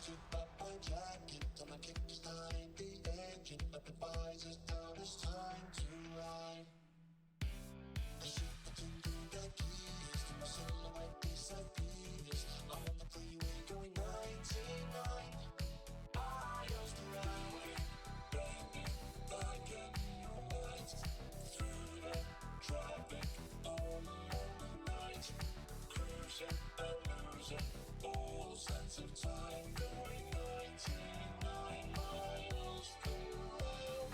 Strip up my jacket, till my kick is behind the engine. Up the visors down, it's time to ride. The ship between the keys, to my silhouette disappears. I'm on the freeway going 99 miles per hour. Baby, like a light through the traffic all along the night. Cruising and losing all sense of time, going 99 miles per hour.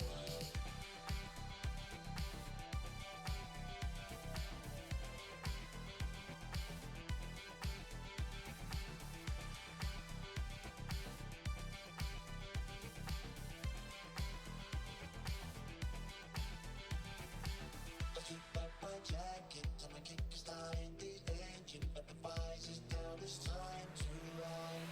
I strip up my jacket, till my kick is behind the engine. But the visors down, it's time to ride.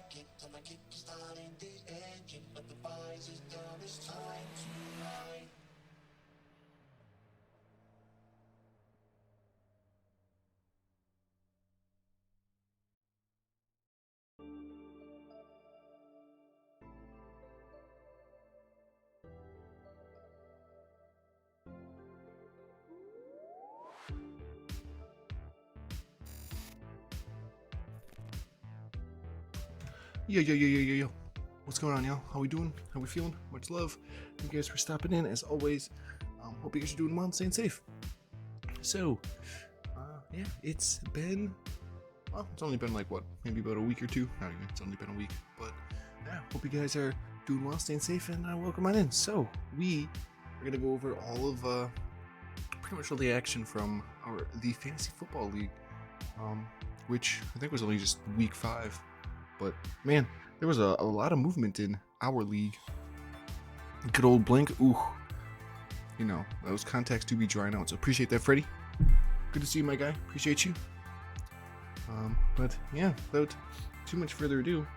jacket, and my kick is starting the engine, but the visor's down, it's time to ride. Yo. What's going on, y'all? How we doing? How we feeling? Much love. Thank you guys for stopping in, as always. Hope you guys are doing well and staying safe. So, yeah, it's only been like, maybe about a week or two. Not even, it's only been a week. But, yeah, hope you guys are doing well, staying safe, and welcome on in. So, we are going to go over all of, pretty much all the action from the Fantasy Football League, which I think was only just week 5. But, man, there was a lot of movement in our league. Good old Blink. Ooh. You know, those contacts do be drying out. So appreciate that, Freddie. Good to see you, my guy. Appreciate you. But, yeah, without too much further ado,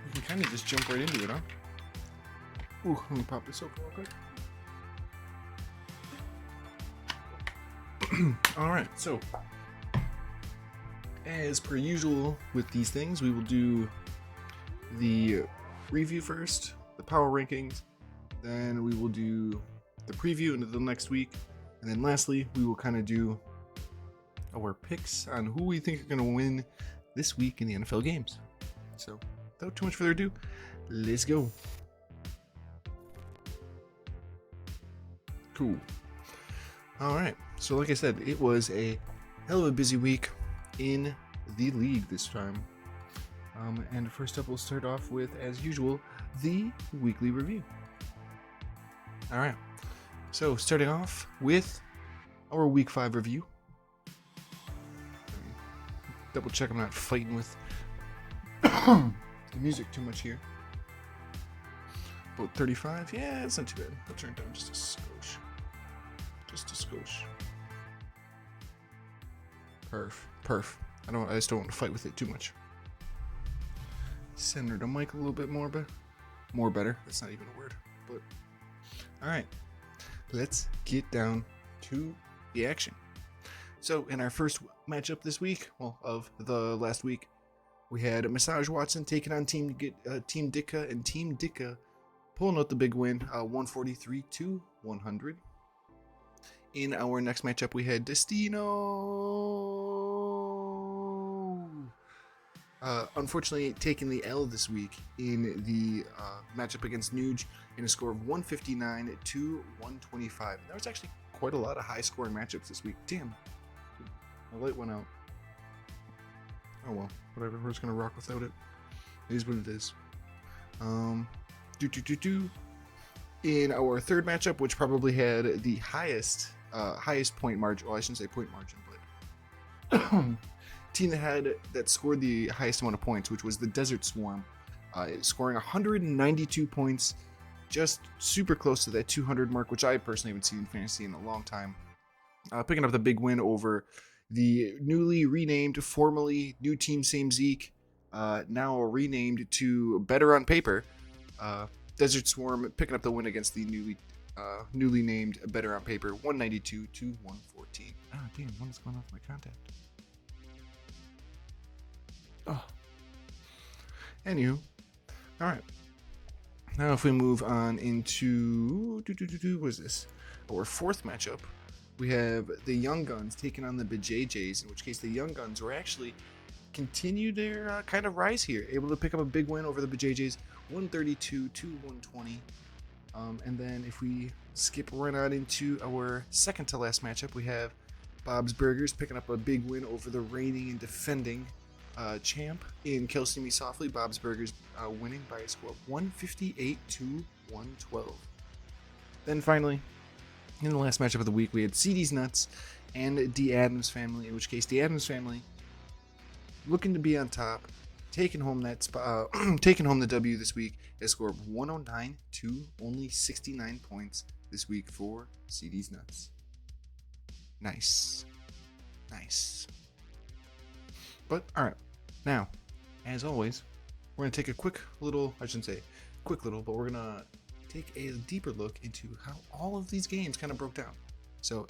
we can kind of just jump right into it, huh? Ooh, let me pop this open real quick. Alright, so as per usual with these things, we will do the review first, the power rankings, then we will do the preview into the next week, and then lastly, we will kind of do our picks on who we think are going to win this week in the NFL games. So, without too much further ado, let's go. Cool. Alright, so like I said, it was a hell of a busy week in the league this time. And first up, we'll start off with, as usual, the weekly review. Alright, so starting off with our week 5 review. Double check I'm not fighting with the music too much here. About 35, yeah, it's not too bad. I'll turn it down just a skosh. Perf. I just don't want to fight with it too much. Center the mic a little bit more, but more better. That's not even a word. But all right, let's get down to the action. So in our first matchup this week, of the last week, we had Massage Watson taking on Team Dicka, and Team Dicka pulling out the big win, 143-100. In our next matchup, we had Destino. Unfortunately, taking the L this week in the matchup against Nuge in a score of 159-125. There was actually quite a lot of high-scoring matchups this week. Damn, my light went out. Oh well, whatever. We're just gonna rock without it. It is what it is. In our third matchup, which probably had the highest point margin. Well, I shouldn't say point margin, but team that scored the highest amount of points, which was the Desert Swarm, scoring 192 points, just super close to that 200 mark, which I personally haven't seen in fantasy in a long time. Picking up the big win over the newly renamed, formerly New Team Same Zeke, now renamed to Better on Paper, Desert Swarm picking up the win against the newly named Better on Paper, 192-114. Ah, damn, what is going on with my contact? Oh. Anywho, all right. Now if we move on into what is this? Our fourth matchup, we have the Young Guns taking on the BJJs, in which case the Young Guns were actually continue their kind of rise here, able to pick up a big win over the BJJs, 132-120. And then if we skip right on into our second to last matchup, we have Bob's Burgers picking up a big win over the reigning and defending champ in Kill See Me Softly. Bob's Burgers winning by a score of 158-112. Then finally, in the last matchup of the week, we had CD's Nuts and the Addams Family, in which case the Addams Family looking to be on top, taking home the W this week, a score of 109 to only 69 points this week for CD's Nuts. Nice. But all right, now, as always, we're gonna take a quick little, I shouldn't say quick little, but we're gonna take a deeper look into how all of these games kind of broke down. So,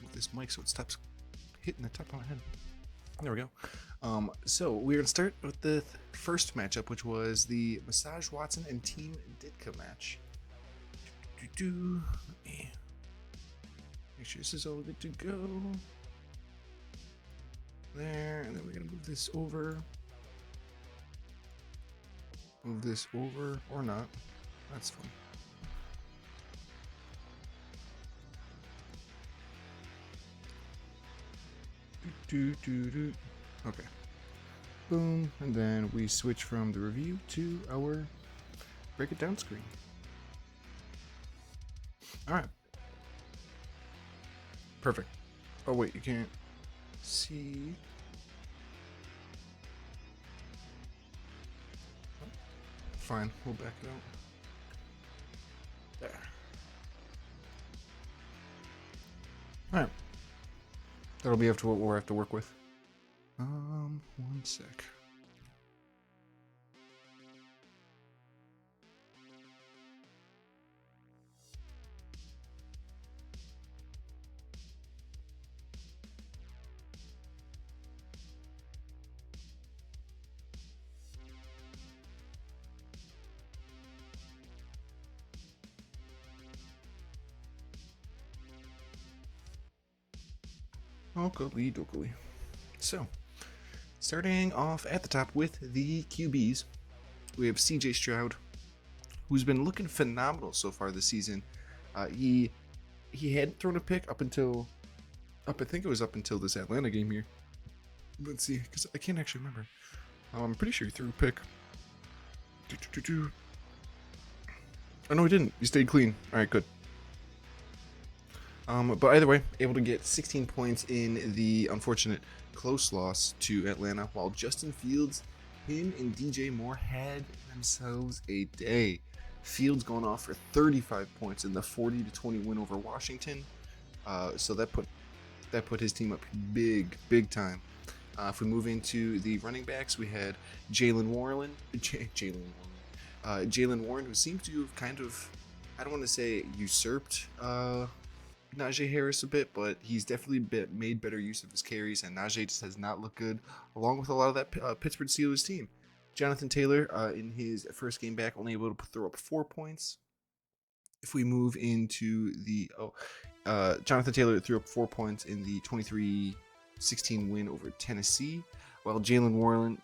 with this mic so it stops hitting the top of my head. There we go. So we're gonna start with the first matchup, which was the Massage Watson and Team Ditka match. Let me make sure this is all good to go. There, and then we're gonna move this over. Move this over or not. That's fun. Okay. Boom. And then we switch from the review to our break it down screen. Alright. Perfect. Oh wait, you can't see. Fine, we'll back it out. There. Alright. That'll be up to what we'll have to work with. One sec. Oakley dokley. So, starting off at the top with the QBs, we have CJ Stroud, who's been looking phenomenal so far this season. He hadn't thrown a pick up until this Atlanta game here. Let's see, because I can't actually remember. I'm pretty sure he threw a pick. Oh no, he didn't. He stayed clean. All right, good. But either way, able to get 16 points in the unfortunate close loss to Atlanta, while Justin Fields, him and DJ Moore had themselves a day. Fields going off for 35 points in the 40-20 win over Washington. So that put his team up big time. If we move into the running backs, we had Jaylen Warren, who seems to have kind of, I don't want to say usurped Najee Harris a bit, but he's definitely made better use of his carries, and Najee just has not looked good, along with a lot of that Pittsburgh Steelers team. Jonathan Taylor, in his first game back, only able to throw up 4 points. If we move into the Jonathan Taylor threw up 4 points in the 23-16 win over Tennessee, while Jaylen Warren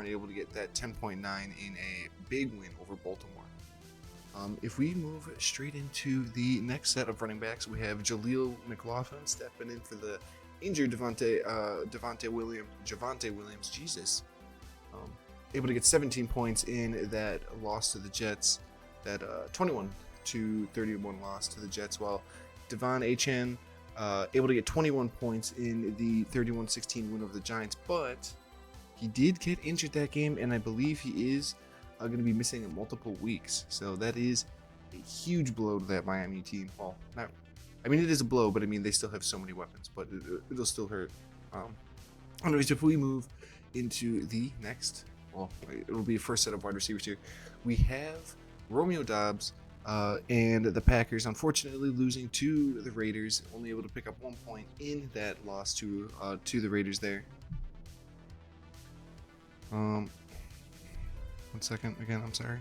able to get that 10.9 in a big win over Baltimore. If we move straight into the next set of running backs, we have Jaleel McLaughlin stepping in for the injured Javonte Williams. Jesus. Able to get 17 points in that loss to the Jets, that 21-31 loss to the Jets, while Devon Achane able to get 21 points in the 31-16 win over the Giants, but he did get injured that game, and I believe he is going to be missing multiple weeks. So that is a huge blow to that Miami team. Well, it is a blow, but I mean, they still have so many weapons, but it'll still hurt. Anyways, if we move into the next, it'll be a first set of wide receivers here. We have Romeo Doubs and the Packers, unfortunately losing to the Raiders, only able to pick up 1 point in that loss to the Raiders there. 1 second, again, I'm sorry.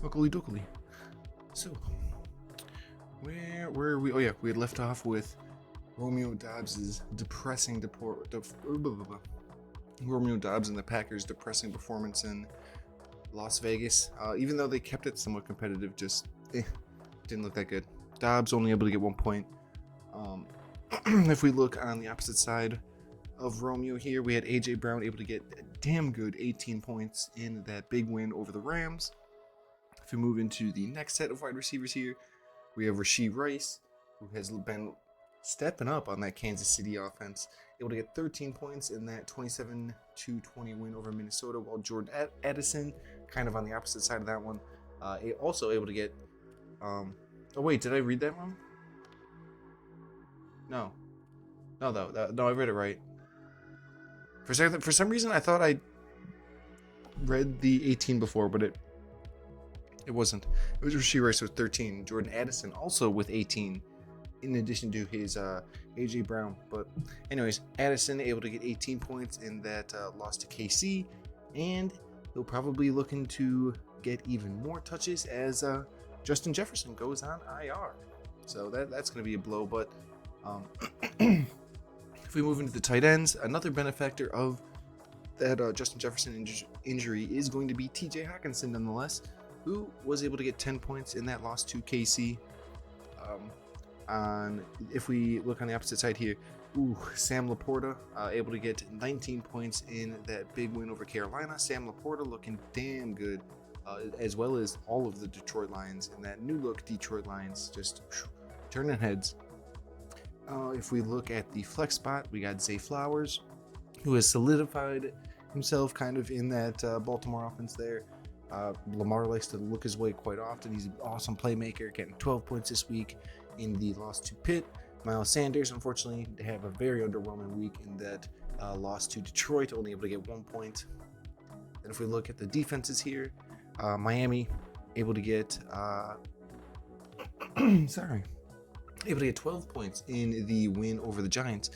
Dokily dokily. So, where were we? Oh yeah, we had left off with Romeo Dobbs' Romeo Dobbs and the Packers' depressing performance in Las Vegas. Even though they kept it somewhat competitive, just didn't look that good. Dobbs only able to get 1 point. If we look on the opposite side of Romeo here, we had AJ Brown able to get a damn good 18 points in that big win over the Rams. If we move into the next set of wide receivers here, we have Rashee Rice, who has been stepping up on that Kansas City offense, able to get 13 points in that 27-20 win over Minnesota, while Jordan Addison, kind of on the opposite side of that one, also able to get... oh wait, did I read that wrong? No, I read it right. For some reason, I thought I read the 18 before, but it wasn't. It was Rashee Rice with 13. Jordan Addison also with 18, in addition to his AJ Brown. But anyways, Addison able to get 18 points in that loss to KC, and he'll probably looking to get even more touches as Justin Jefferson goes on IR. So that's going to be a blow. But if we move into the tight ends, another benefactor of that Justin Jefferson injury is going to be TJ Hawkinson, nonetheless, who was able to get 10 points in that loss to KC. If we look on the opposite side here, Sam Laporta able to get 19 points in that big win over Carolina. Sam Laporta looking damn good, as well as all of the Detroit Lions, and that new look Detroit Lions just turning heads. If we look at the flex spot, we got Zay Flowers, who has solidified himself kind of in that Baltimore offense there. Lamar likes to look his way quite often. He's an awesome playmaker, getting 12 points this week in the loss to Pitt. Miles Sanders, unfortunately, they have a very underwhelming week in that loss to Detroit, only able to get 1 point. And if we look at the defenses here, Miami able to get able to get 12 points in the win over the Giants,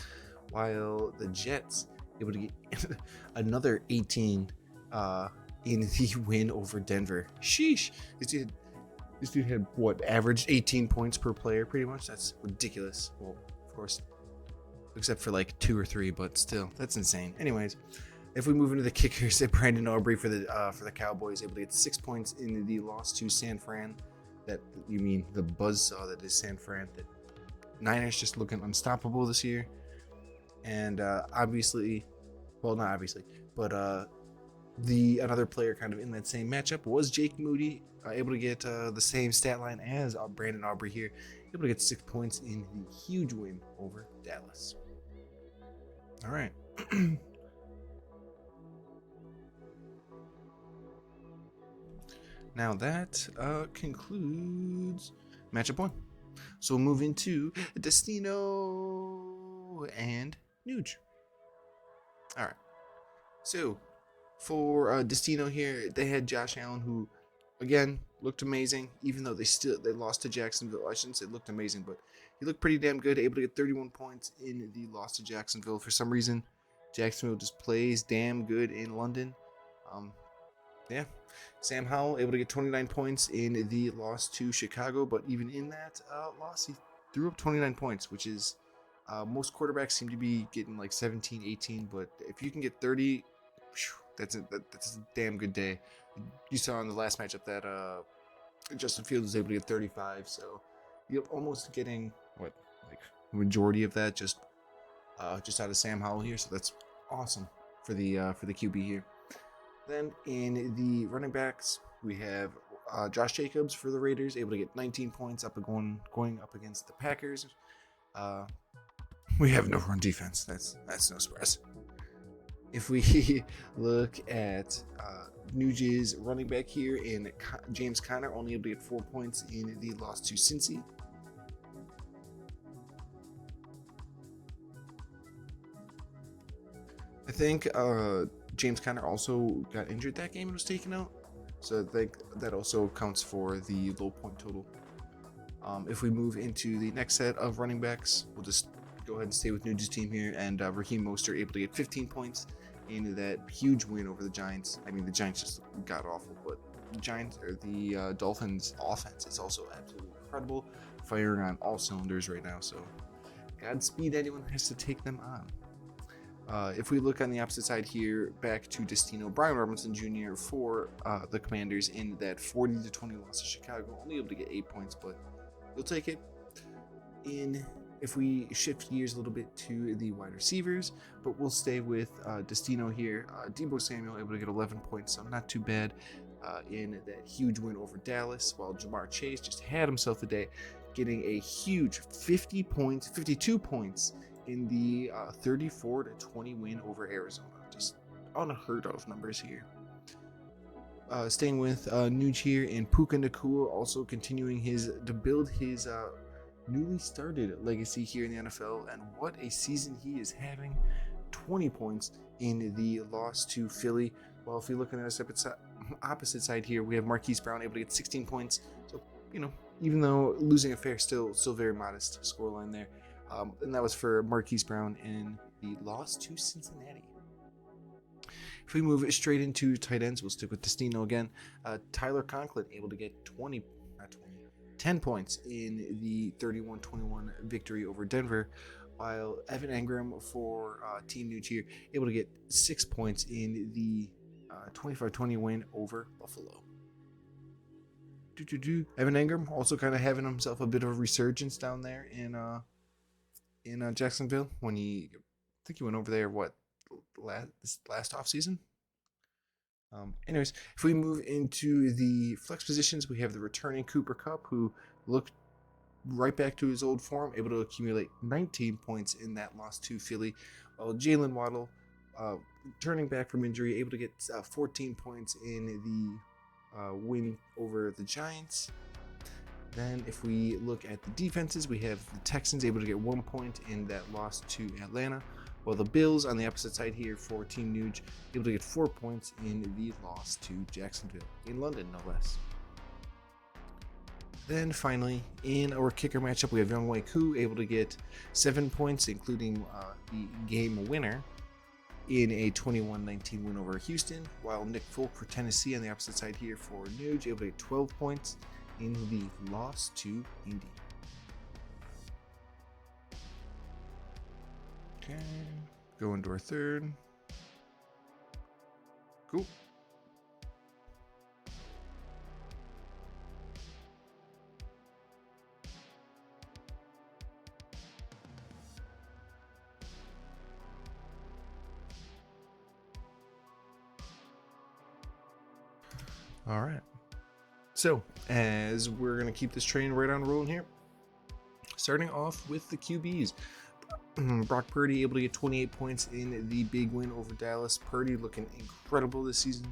while the Jets able to get another 18 in the win over Denver. Sheesh. This dude had averaged 18 points per player pretty much. That's ridiculous. Well, of course, except for like 2 or 3, but still, that's insane. Anyways, if we move into the kickers, Brandon Aubrey for the Cowboys able to get 6 points in the loss to San Fran. That, you mean the buzzsaw that is San Fran. That Niners just looking unstoppable this year. And not obviously, but another player kind of in that same matchup was Jake Moody, able to get the same stat line as Brandon Aubrey here, able to get 6 points in the huge win over Dallas. All right. Now that concludes matchup 1. So we'll move into Destino and Nuge. All right. So for Destino here, they had Josh Allen, who again looked amazing, even though they lost to Jacksonville. I shouldn't say looked amazing, but he looked pretty damn good, able to get 31 points in the loss to Jacksonville. For some reason, Jacksonville just plays damn good in London. Yeah. Sam Howell able to get 29 points in the loss to Chicago, but even in that loss, he threw up 29 points, which is most quarterbacks seem to be getting like 17, 18, but if you can get 30, that's a damn good day. You saw in the last matchup that Justin Fields was able to get 35, so you're almost getting majority of that just out of Sam Howell here, so that's awesome for the QB here. Then in the running backs, we have Josh Jacobs for the Raiders, able to get 19 points going up against the Packers. We have no run defense. That's no surprise. If we look at Nuge's running back here in James Conner, only able to get 4 points in the loss to Cincy. I think James Conner also got injured that game and was taken out. So I think that also counts for the low point total. If we move into the next set of running backs, we'll just go ahead and stay with Nuge's team here. And Raheem Mostert able to get 15 points in that huge win over the Giants. I mean, the Giants just got awful, but Dolphins offense is also absolutely incredible, firing on all cylinders right now. So Godspeed anyone who has to take them on. If we look on the opposite side here, back to Destino, Brian Robinson Jr. for the Commanders in that 40-20 loss to Chicago, only able to get 8 points, but you'll take it. If we shift gears a little bit to the wide receivers, but we'll stay with Destino here. Deebo Samuel able to get 11 points, so not too bad in that huge win over Dallas, while Jamar Chase just had himself a day, getting a huge 52 points in the 34-20 win over Arizona. Just unheard of numbers here. Staying with Nuge here, and Puka Nacua also continuing to build his newly started legacy here in the NFL, and what a season he is having. 20 points in the loss to Philly. Well, if you look on the opposite side here, we have Marquise Brown able to get 16 points. So, even though losing a fair, still very modest scoreline there. And that was for Marquise Brown in the loss to Cincinnati. If we move straight into tight ends, we'll stick with Destino again. Tyler Conklin able to get 10 points in the 31-21 victory over Denver, while Evan Engram for Team Nuge here able to get 6 points in the 25-20 win over Buffalo. Evan Engram also kind of having himself a bit of a resurgence down there in Jacksonville when I think he went over there last offseason. Anyways, if we move into the flex positions, we have the returning Cooper Kupp, who looked right back to his old form, able to accumulate 19 points in that loss to Philly, while Jalen Waddle, turning back from injury, able to get 14 points in the win over the Giants. Then if we look at the defenses, we have the Texans able to get 1 point in that loss to Atlanta, while the Bills on the opposite side here for Team Nuge able to get 4 points in the loss to Jacksonville, in London no less. Then finally, in our kicker matchup, we have Younghoe Koo able to get 7 points, including the game winner in a 21-19 win over Houston, while Nick Folk for Tennessee on the opposite side here for Nuge able to get 12 points in the loss to Indy. Okay, go into our third. Cool. All right. So, as we're going to keep this train right on rolling here, starting off with the QBs. Brock Purdy able to get 28 points in the big win over Dallas. Purdy looking incredible this season.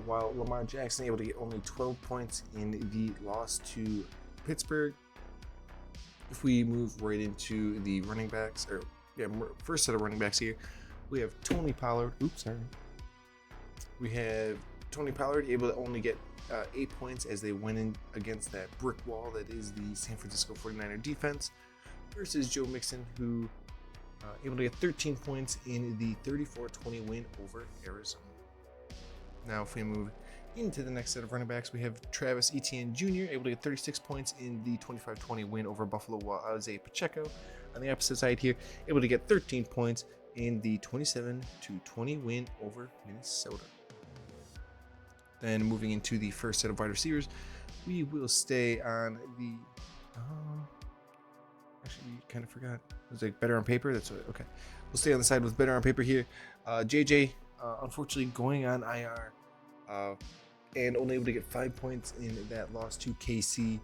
While Lamar Jackson able to get only 12 points in the loss to Pittsburgh. If we move right into the running backs, first set of running backs here, we have Tony Pollard. We have Tony Pollard able to only get 8 points as they went in against that brick wall that is the San Francisco 49er defense, versus Joe Mixon, who able to get 13 points in the 34-20 win over Arizona. Now, if we move into the next set of running backs, we have Travis Etienne Jr. able to get 36 points in the 25-20 win over Buffalo, while Isaiah Pacheco on the opposite side here able to get 13 points in the 27-20 win over Minnesota. Then moving into the first set of wide receivers, we will stay on the actually, kind of forgot. It was like better on paper. That's what, okay. We'll stay on the side with better on paper here. JJ, unfortunately, going on IR and only able to get 5 points in that loss to KC,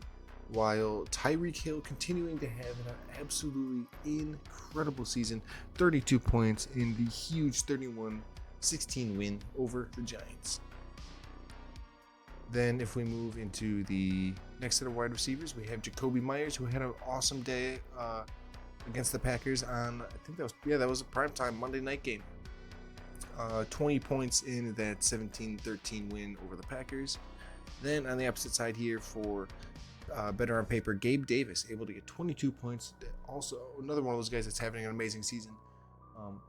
while Tyreek Hill continuing to have an absolutely incredible season. 32 points in the huge 31-16 win over the Giants. Then if we move into the next set of wide receivers, we have Jacoby Myers, who had an awesome day against the Packers on, I think that was a primetime Monday night game. 20 points in that 17-13 win over the Packers. Then on the opposite side here for better on paper, Gabe Davis able to get 22 points. Also another one of those guys that's having an amazing season.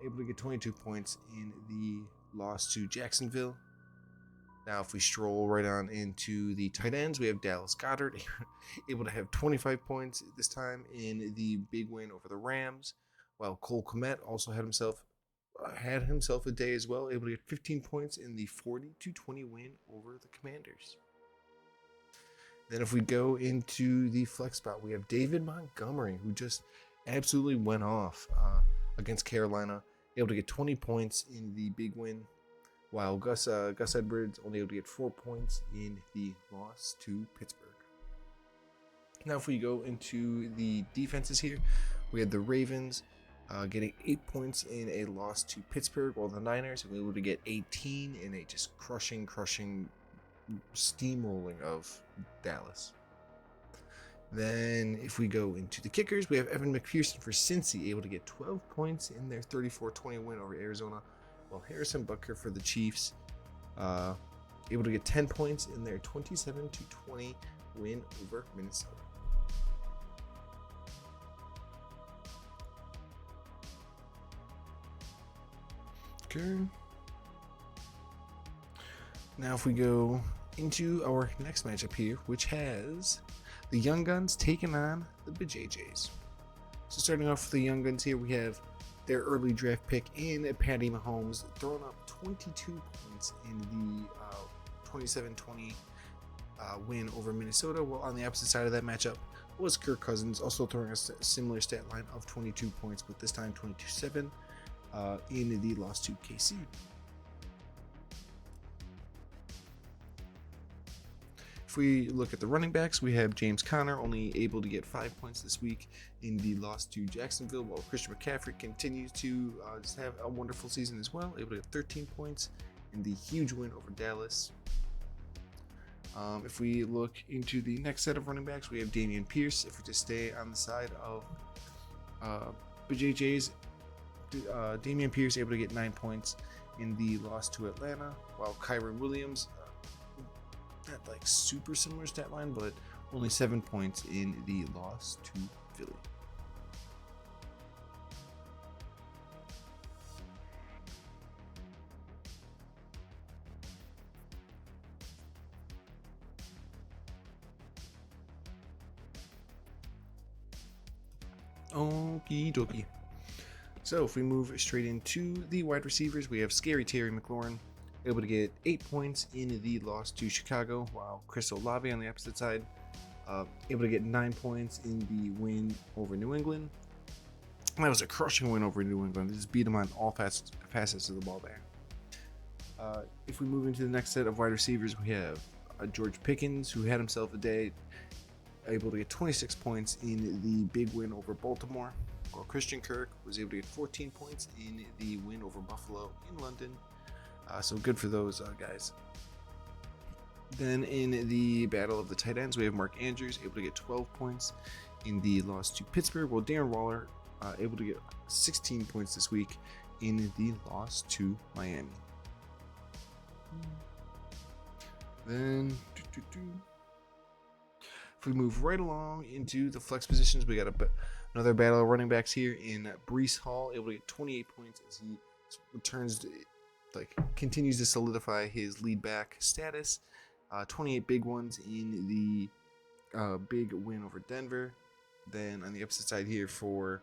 Able to get 22 points in the loss to Jacksonville. Now, if we stroll right on into the tight ends, we have Dallas Goedert, able to have 25 points this time in the big win over the Rams, while Cole Kmet also had himself a day as well, able to get 15 points in the 40-20 win over the Commanders. Then if we go into the flex spot, we have David Montgomery, who just absolutely went off against Carolina, able to get 20 points in the big win, while Gus Edwards only able to get 4 points in the loss to Pittsburgh. Now if we go into the defenses here, we had the Ravens getting 8 points in a loss to Pittsburgh, while the Niners were able to get 18 in a just crushing steamrolling of Dallas. Then if we go into the kickers, we have Evan McPherson for Cincy, able to get 12 points in their 34-20 win over Arizona, while Harrison Butker for the Chiefs able to get 10 points in their 27-20 win over Minnesota. Okay. Now if we go into our next matchup here, which has the Young Guns taking on the BJJs. So starting off with the Young Guns here, we have their early draft pick in Patty Mahomes, throwing up 22 points in the 27-20 win over Minnesota. While on the opposite side of that matchup was Kirk Cousins, also throwing a similar stat line of 22 points, but this time 22-7 in the loss to KC. If we look at the running backs, we have James Conner only able to get 5 points this week in the loss to Jacksonville, while Christian McCaffrey continues to just have a wonderful season as well, able to get 13 points in the huge win over Dallas. If we look into the next set of running backs, we have Dameon Pierce. If we just stay on the side of BJJ's, Dameon Pierce able to get 9 points in the loss to Atlanta, while Kyron Williams not like super similar stat line, but only 7 points in the loss to Philly. Okie dokie. So if we move straight into the wide receivers, we have Scary Terry McLaurin, able to get 8 points in the loss to Chicago, while Chris Olave on the opposite side, able to get 9 points in the win over New England. And that was a crushing win over New England. They just beat them on all facets of the ball there. If we move into the next set of wide receivers, we have George Pickens, who had himself a day, able to get 26 points in the big win over Baltimore, while Christian Kirk was able to get 14 points in the win over Buffalo in London. So good for those guys. Then in the battle of the tight ends, we have Mark Andrews able to get 12 points in the loss to Pittsburgh, while Darren Waller able to get 16 points this week in the loss to Miami. Then if we move right along into the flex positions, we got another battle of running backs here in Breece Hall, able to get 28 points as he continues to solidify his lead back status. 28 big ones in the big win over Denver. Then on the opposite side here for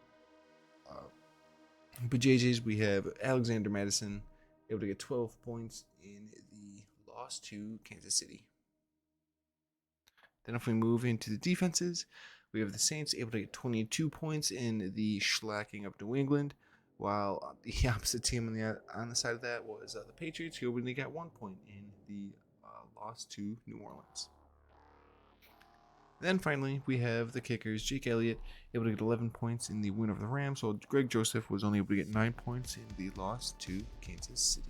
BJJ's, we have Alexander Madison able to get 12 points in the loss to Kansas City. Then if we move into the defenses, we have the Saints able to get 22 points in the shellacking of New England, while the opposite team on the side of that was the Patriots, who only got 1 point in the loss to New Orleans. Then finally, we have the kickers. Jake Elliott able to get 11 points in the win over the Rams, while Greg Joseph was only able to get 9 points in the loss to Kansas City.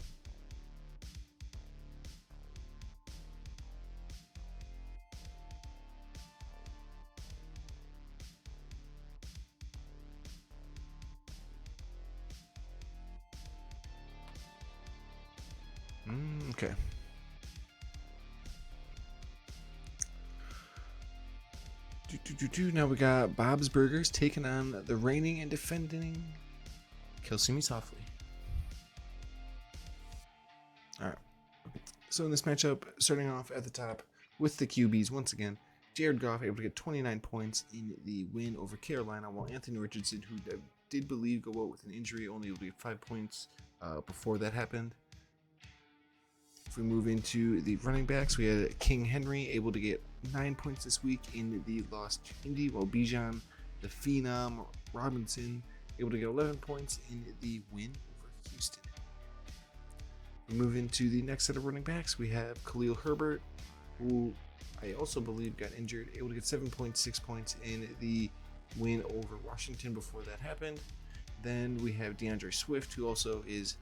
Okay. Now we got Bob's Burgers taking on the reigning and defending Kill See Me Softly. Alright. So So in this matchup, starting off at the top with the QBs once again, Jared Goff able to get 29 points in the win over Carolina, while Anthony Richardson, who did believe go out with an injury, only able to get 5 points before that happened. If we move into the running backs, we had King Henry able to get 9 points this week in the loss to Indy, while Bijan, the Phenom Robinson, able to get 11 points in the win over Houston. We move into the next set of running backs. We have Khalil Herbert, who I also believe got injured, able to get 7.6 points in the win over Washington before that happened. Then we have DeAndre Swift, who also is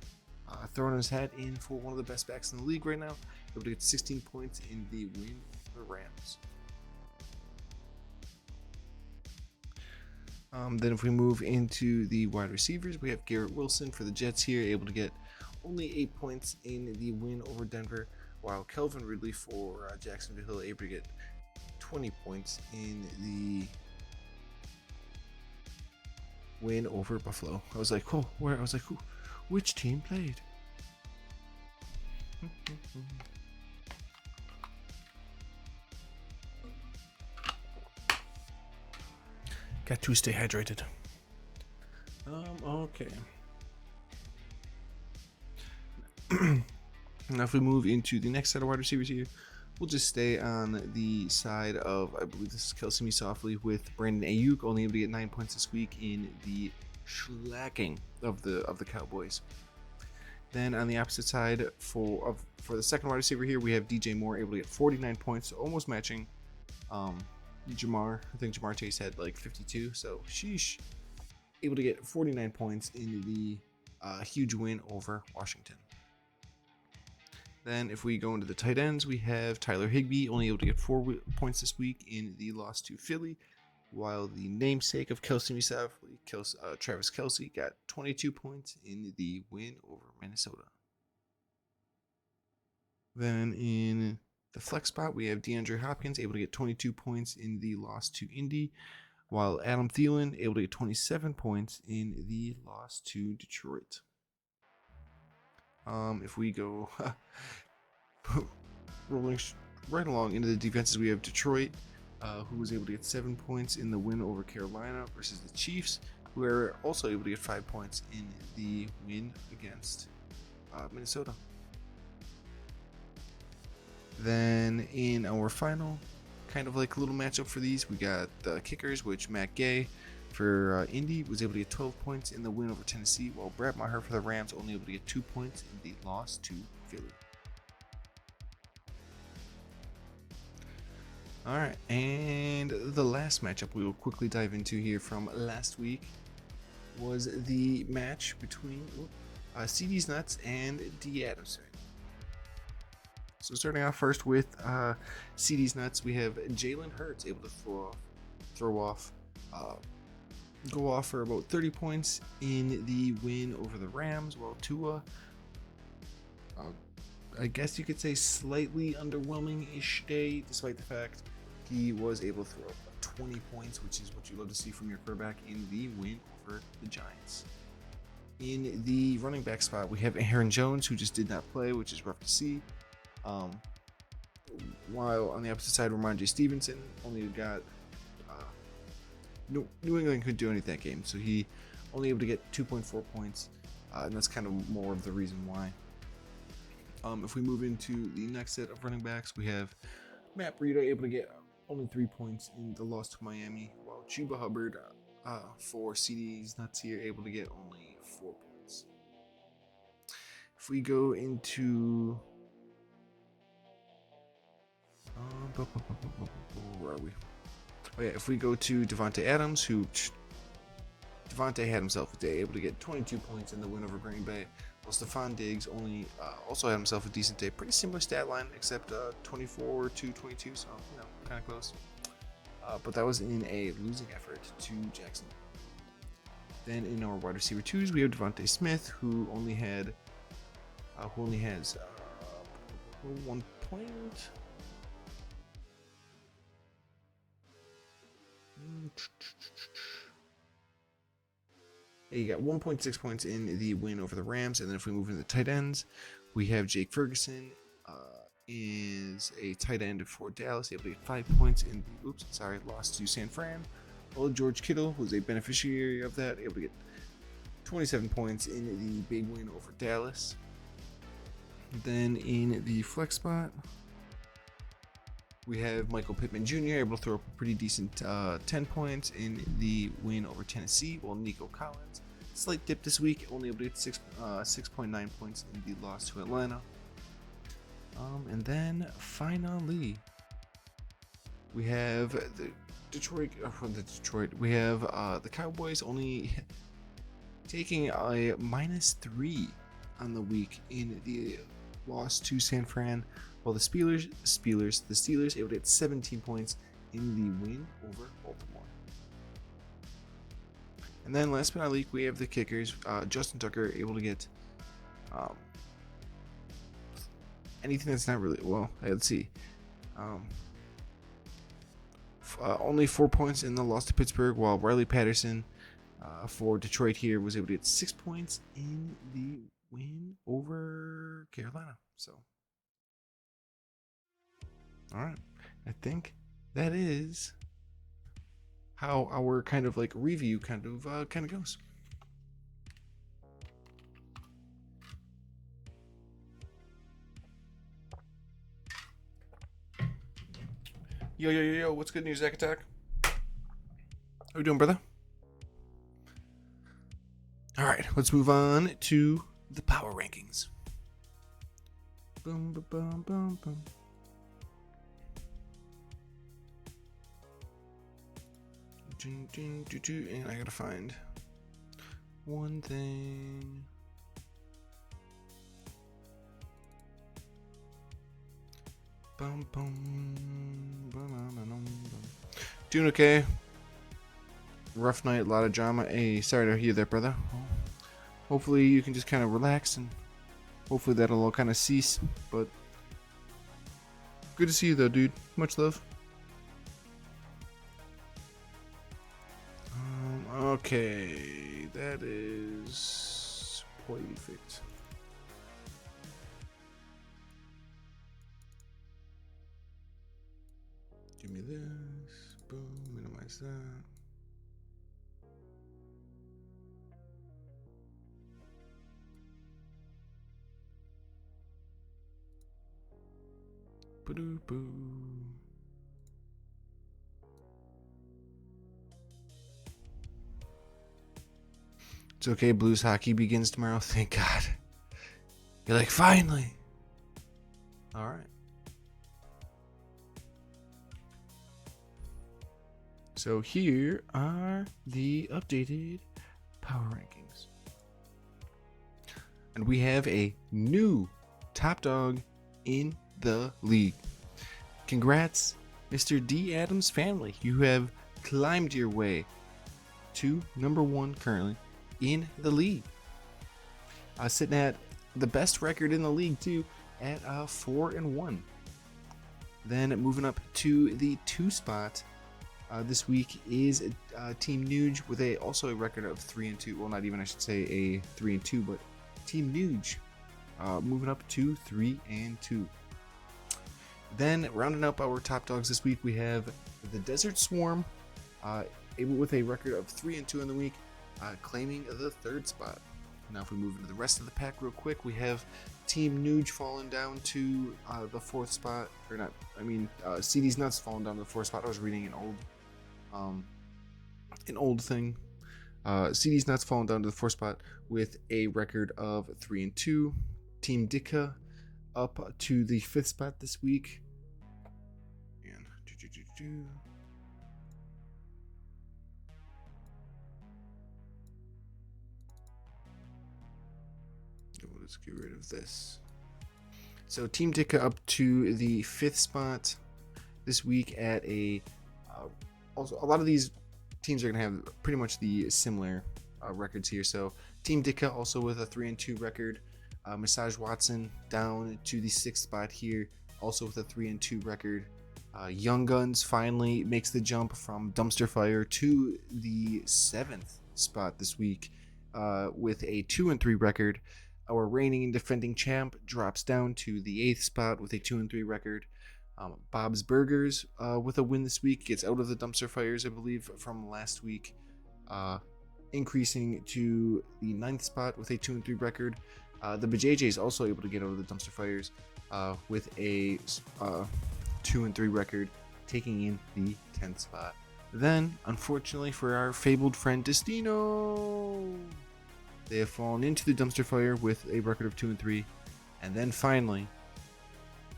throwing his hat in for one of the best backs in the league right now, able to get 16 points in the win over the Rams. Then if we move into the wide receivers, we have Garrett Wilson for the Jets here, able to get only 8 points in the win over Denver, while Kelvin Ridley for Jacksonville able to get 20 points in the win over Buffalo. I was like, which team played? Got to stay hydrated. Okay. Now if we move into the next set of wide receivers here, we'll just stay on the side of, I believe this is Kelsey Me Softly, with Brandon Ayuk, only able to get 9 points this week in the shellacking of the Cowboys. Then on the opposite side, for the second wide receiver here, we have DJ Moore able to get 49 points, so almost matching Jamar. I think Jamar Chase had like 52, so sheesh. Able to get 49 points in the huge win over Washington. Then if we go into the tight ends, we have Tyler Higbee, only able to get 4 points this week in the loss to Philly, while the namesake of Kelsey Me Softly, Travis Kelce, got 22 points in the win over Minnesota. Then in the flex spot, we have DeAndre Hopkins able to get 22 points in the loss to Indy, while Adam Thielen able to get 27 points in the loss to Detroit. If we go rolling right along into the defenses, we have Detroit, who was able to get 7 points in the win over Carolina versus the Chiefs, who are also able to get 5 points in the win against Minnesota. Then in our final, kind of like a little matchup for these, we got the kickers, which Matt Gay for Indy was able to get 12 points in the win over Tennessee, while Brett Maher for the Rams only able to get 2 points in the loss to Philly. Alright, and the last matchup we will quickly dive into here from last week was the match between CD's Nuts and D. Adams. So starting off first with CD's Nuts, we have Jalen Hurts able to go off for about 30 points in the win over the Rams, while Tua, I guess you could say slightly underwhelming-ish day, despite the fact he was able to throw up 20 points, which is what you love to see from your quarterback in the win over the Giants. In the running back spot, we have Aaron Jones, who just did not play, which is rough to see. While on the opposite side, Ramondre Stevenson only got New England couldn't do anything that game, so he only able to get 2.4 points, and that's kind of more of the reason why. If we move into the next set of running backs, we have Matt Breida able to get only 3 points in the loss to Miami, while Chuba Hubbard for CD's Nuts here able to get only 4 points. If we go into where are we? Oh yeah, if we go to Devontae Adams, Devontae had himself a day, able to get 22 points in the win over Green Bay, while Stephon Diggs also had himself a decent day. Pretty similar stat line, except 24 to 22, so kind of close. But that was in a losing effort to Jackson. Then in our wide receiver twos, we have Devontae Smith, who only has 1 point. He got 1.6 points in the win over the Rams. And then if we move into the tight ends, we have Jake Ferguson is a tight end for Dallas, able to get 5 points in the lost to San Fran. While George Kittle was a beneficiary of that, able to get 27 points in the big win over Dallas. Then in the flex spot, we have Michael Pittman Jr. able to throw up a pretty decent 10 points in the win over Tennessee, while Nico Collins, slight dip this week, only able to get 6.9 points in the loss to Atlanta. And then finally, we have the we have the Cowboys only taking a -3 on the week in the loss to San Fran, while the Steelers able to get 17 points in the win over Baltimore. And then last but not least, we have the kickers. Justin Tucker able to get anything that's not really well. Let's see. Only 4 points in the loss to Pittsburgh, while Riley Patterson for Detroit here was able to get 6 points in the win over Carolina. So, all right, I think that is how our kind of like review kind of goes. Yo, what's good news, Zach Attack? How we doing, brother? All right, let's move on to the power rankings. Boom, boom, boom, boom. And I gotta find one thing. Bum, bum, bum, bum, bum. Doing okay. Rough night, a lot of drama. Hey, sorry to hear that, brother. Hopefully you can just kind of relax and hopefully that'll all kind of cease. But good to see you though, dude. Much love. Okay, that is perfect. Give me this. Boom. Minimize that. Ba-doo-boo. It's okay, Blues hockey begins tomorrow. Thank God. You're like, finally. All right. So here are the updated power rankings. And we have a new top dog in the league. Congrats, Mr. D. Adams family. You have climbed your way to number 1 currently in the league. Sitting at the best record in the league too, at 4-1. Then moving up to the 2 spot this week is Team Nuge with also a record of 3-2. Well, not even I should say a 3-2, but Team Nuge moving up to 3-2. Then rounding up our top dogs this week, we have the Desert Swarm, able with a record of 3-2 in the week, claiming the 3rd spot. Now, if we move into the rest of the pack real quick, we have Team Nuge falling down to the 4th spot, or not? I mean, CD's Nuts falling down to the 4th spot. I was reading an old thing. CD's Nuts falling down to the 4th spot with a record of 3-2. Team Dicka up to the 5th spot this week. And let's get rid of this. So Team Dicka up to the 5th spot this week at also a lot of these teams are going to have pretty much the similar records here. So Team Dicka also with a 3-2 record. Massage Watson down to the 6th spot here, also with a 3-2 record. Young Guns finally makes the jump from dumpster fire to the 7th spot this week with a 2-3 record. our reigning and defending champ drops down to the 8th spot with a 2-3 record. Bob's Burgers, with a win this week, gets out of the dumpster fires, I believe, from last week, increasing to the 9th spot with a 2-3 record. The BJJ is also able to get out of the dumpster fires with a 2-3 record, taking in the 10th spot. Then, unfortunately for our fabled friend Destino, they have fallen into the dumpster fire with a record of 2-3. And then finally,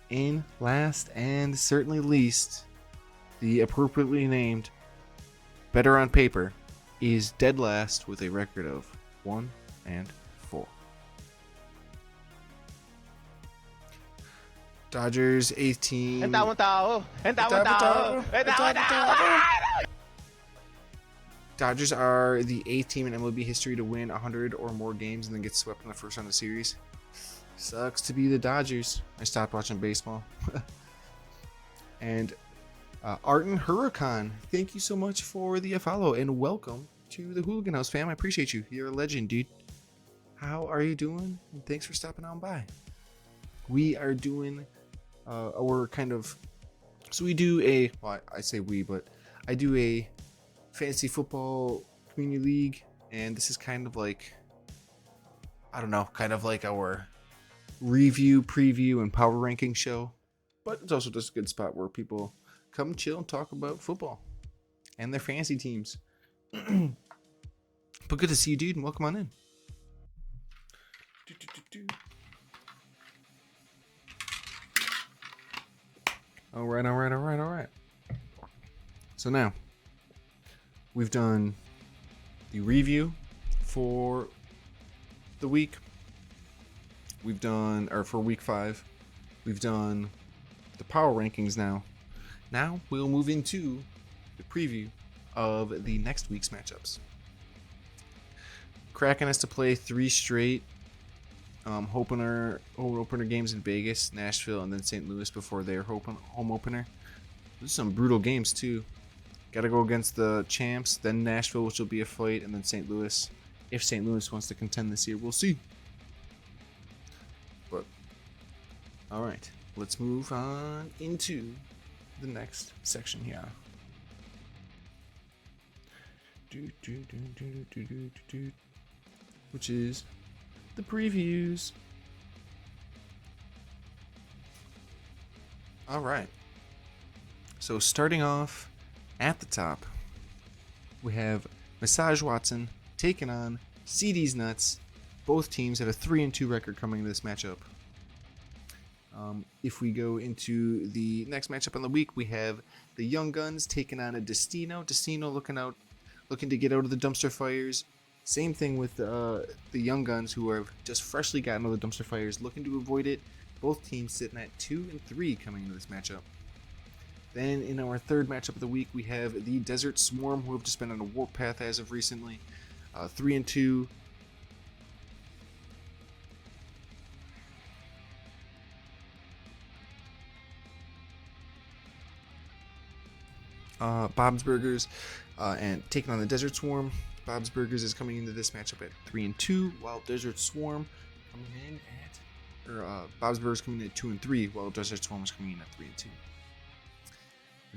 in last and certainly least, the appropriately named Better on Paper is dead last with a record of 1-4. Dodgers 18. Dodgers are the 8th team in MLB history to win 100 or more games and then get swept in the first round of the series. Sucks to be the Dodgers. I stopped watching baseball. And Arten Huracan, thank you so much for the follow and welcome to the Hooligan House, fam. I appreciate you. You're a legend, dude. How are you doing? And thanks for stopping on by. We are doing our kind of, so we do a, well, I say we, but I do a fantasy football community league, and this is kind of like, I don't know, kind of like our review, preview, and power ranking show, but it's also just a good spot where people come chill and talk about football and their fantasy teams. But good to see you, dude, and welcome on in. All right. So now we've done the review for the week. We've done, or for week 5, we've done the power rankings now. Now we'll move into the preview of the next week's matchups. Kraken has to play 3 straight home opener games in Vegas, Nashville, and then St. Louis before their home opener. Those are some brutal games too. Got to go against the champs, then Nashville, which will be a fight, and then St. Louis. If St. Louis wants to contend this year, we'll see. But all right, let's move on into the next section here. Which is the previews. All right. So starting off at the top, we have Massage Watson taking on CD's Nuts. Both teams had a 3-2 record coming into this matchup. If we go into the next matchup on the week, we have the Young Guns taking on a Destino. Destino looking to get out of the dumpster fires. Same thing with the Young Guns, who have just freshly gotten out of the dumpster fires, looking to avoid it. Both teams sitting at 2-3 coming into this matchup. Then in our third matchup of the week, we have the Desert Swarm, who have just been on a warpath as of recently. 3-2. Bob's Burgers and taking on the Desert Swarm. Bob's Burgers is coming into this matchup at 3-2, while Desert Swarm coming in at, Bob's Burgers coming in at 2-3, while Desert Swarm is coming in at 3-2.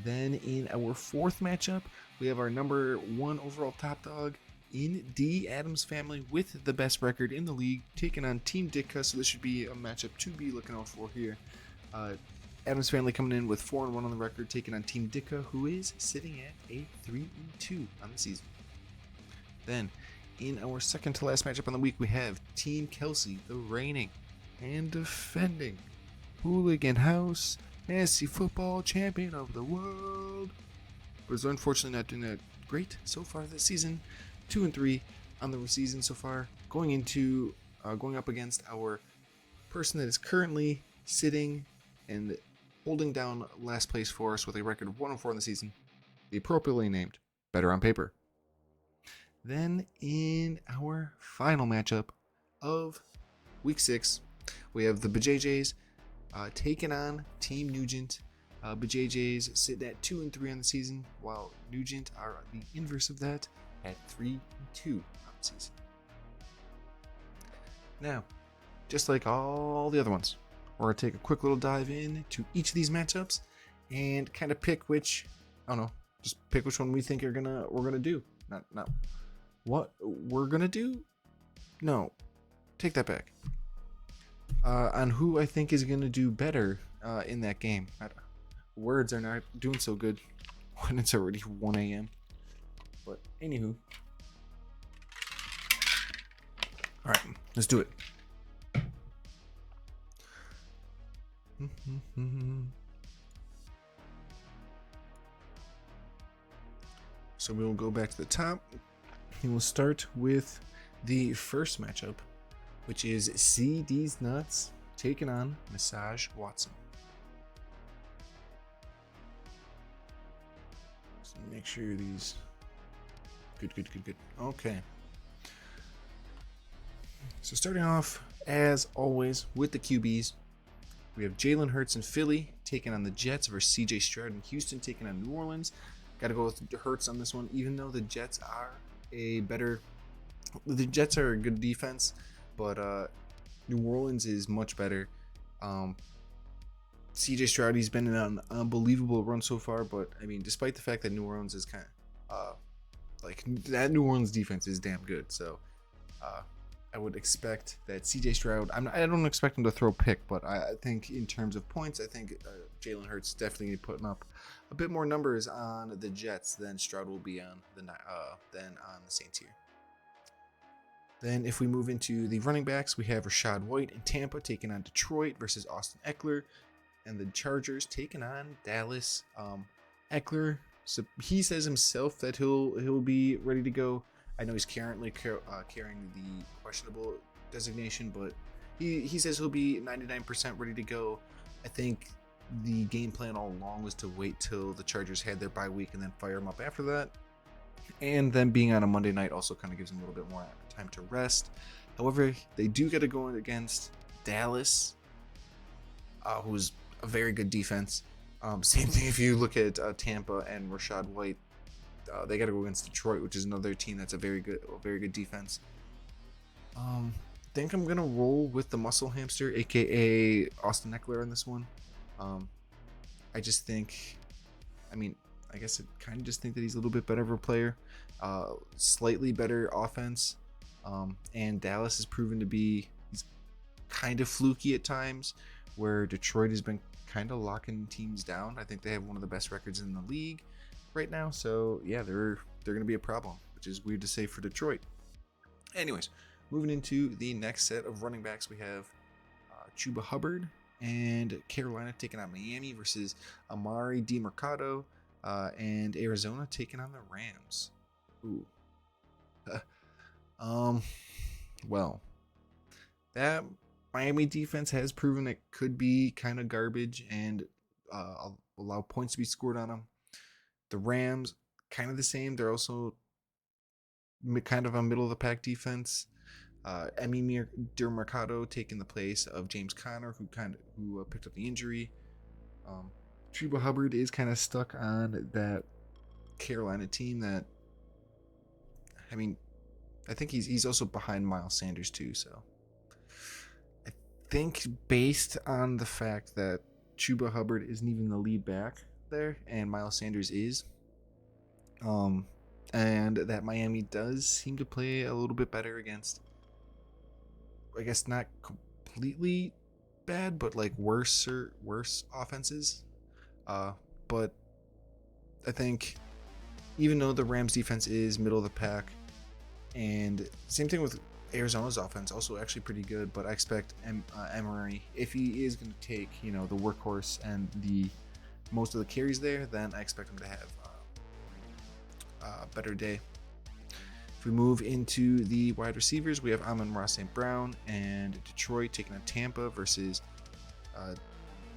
Then in our fourth matchup, we have our number 1 overall top dog in D Adams family with the best record in the league, taking on Team Ditka. So this should be a matchup to be looking out for here. Adams family coming in with 4-1 on the record, taking on Team Ditka, who is sitting at a 3-2 on the season. Then, in our second to last matchup on the week, we have Team Kelsey, the reigning and defending Hooligan House Fantasy Football Champion of the world, but is unfortunately not doing that great so far this season. 2-3 on the season so far, going up against our person that is currently sitting and holding down last place for us with a record of 1-4 in the season, the appropriately named Better on Paper. Then in our final matchup of week 6, we have the BJJs taking on Team Nugent. BJJs sitting at 2-3 on the season, while Nugent are the inverse of that at 3-2 on the season. Now, just like all the other ones. We're going to take a quick little dive in to each of these matchups and kind of pick which, I don't know, just pick which one we think we're gonna do. Not what we're gonna do. No, take that back. On who I think is gonna do better in that game. Words are not doing so good when it's already 1 a.m. But anywho, all right, let's do it. So we will go back to the top and we'll start with the first matchup, which is CD's Nuts taking on Massage Watson. So make sure these good. Okay. So starting off as always with the QBs, we have Jalen Hurts in Philly taking on the Jets versus CJ Stroud in Houston taking on New Orleans. Got to go with Hurts on this one, even though the Jets are a good defense, but New Orleans is much better. CJ Stroud, he's been in an unbelievable run so far, but I mean, despite the fact that New Orleans is kind of that New Orleans defense is damn good, so I would expect that CJ Stroud, I don't expect him to throw a pick, but I think in terms of points, I think Jalen Hurts definitely putting up a bit more numbers on the Jets than Stroud will be on the Saints here. Then if we move into the running backs, we have Rachaad White in Tampa taking on Detroit versus Austin Eckler, and the Chargers taking on Dallas. Eckler, so he says himself that he'll be ready to go. I know he's currently carrying the questionable designation, but he says he'll be 99% ready to go. I think the game plan all along was to wait till the Chargers had their bye week and then fire him up after that. And then being on a Monday night also kind of gives him a little bit more time to rest. However, they do get to go against Dallas, who's a very good defense. Same thing if you look at Tampa and Rachaad White. They got to go against Detroit, which is another team that's a very good defense. I think I'm gonna roll with the muscle hamster, aka Austin Eckler, on this one. I just think, I guess I kind of just think that he's a little bit better of a player, slightly better offense, and Dallas has proven to be he's kind of fluky at times, where Detroit has been kind of locking teams down. I think they have one of the best records in the league right now, so yeah, they're gonna be a problem, which is weird to say for Detroit. Anyways, moving into the next set of running backs, we have Chuba Hubbard and Carolina taking on Miami versus Amari DiMercado and Arizona taking on the Rams. Ooh. Well, that Miami defense has proven it could be kind of garbage and allow points to be scored on them. The Rams, kind of the same. They're also kind of a middle of the pack defense. Emmy DiMercado taking the place of James Conner, who picked up the injury. Chuba Hubbard is kind of stuck on that Carolina team that, I think he's also behind Miles Sanders too. So I think based on the fact that Chuba Hubbard isn't even the lead back there and Miles Sanders is, and that Miami does seem to play a little bit better against, I guess not completely bad, but like worse offenses. But I think even though the Rams defense is middle of the pack, and same thing with Arizona's offense, also actually pretty good, but I expect Emery, if he is going to take, the workhorse and the most of the carries there, then I expect him to have a better day. If we move into the wide receivers, we have Amon-Ra St. Brown and Detroit taking on Tampa versus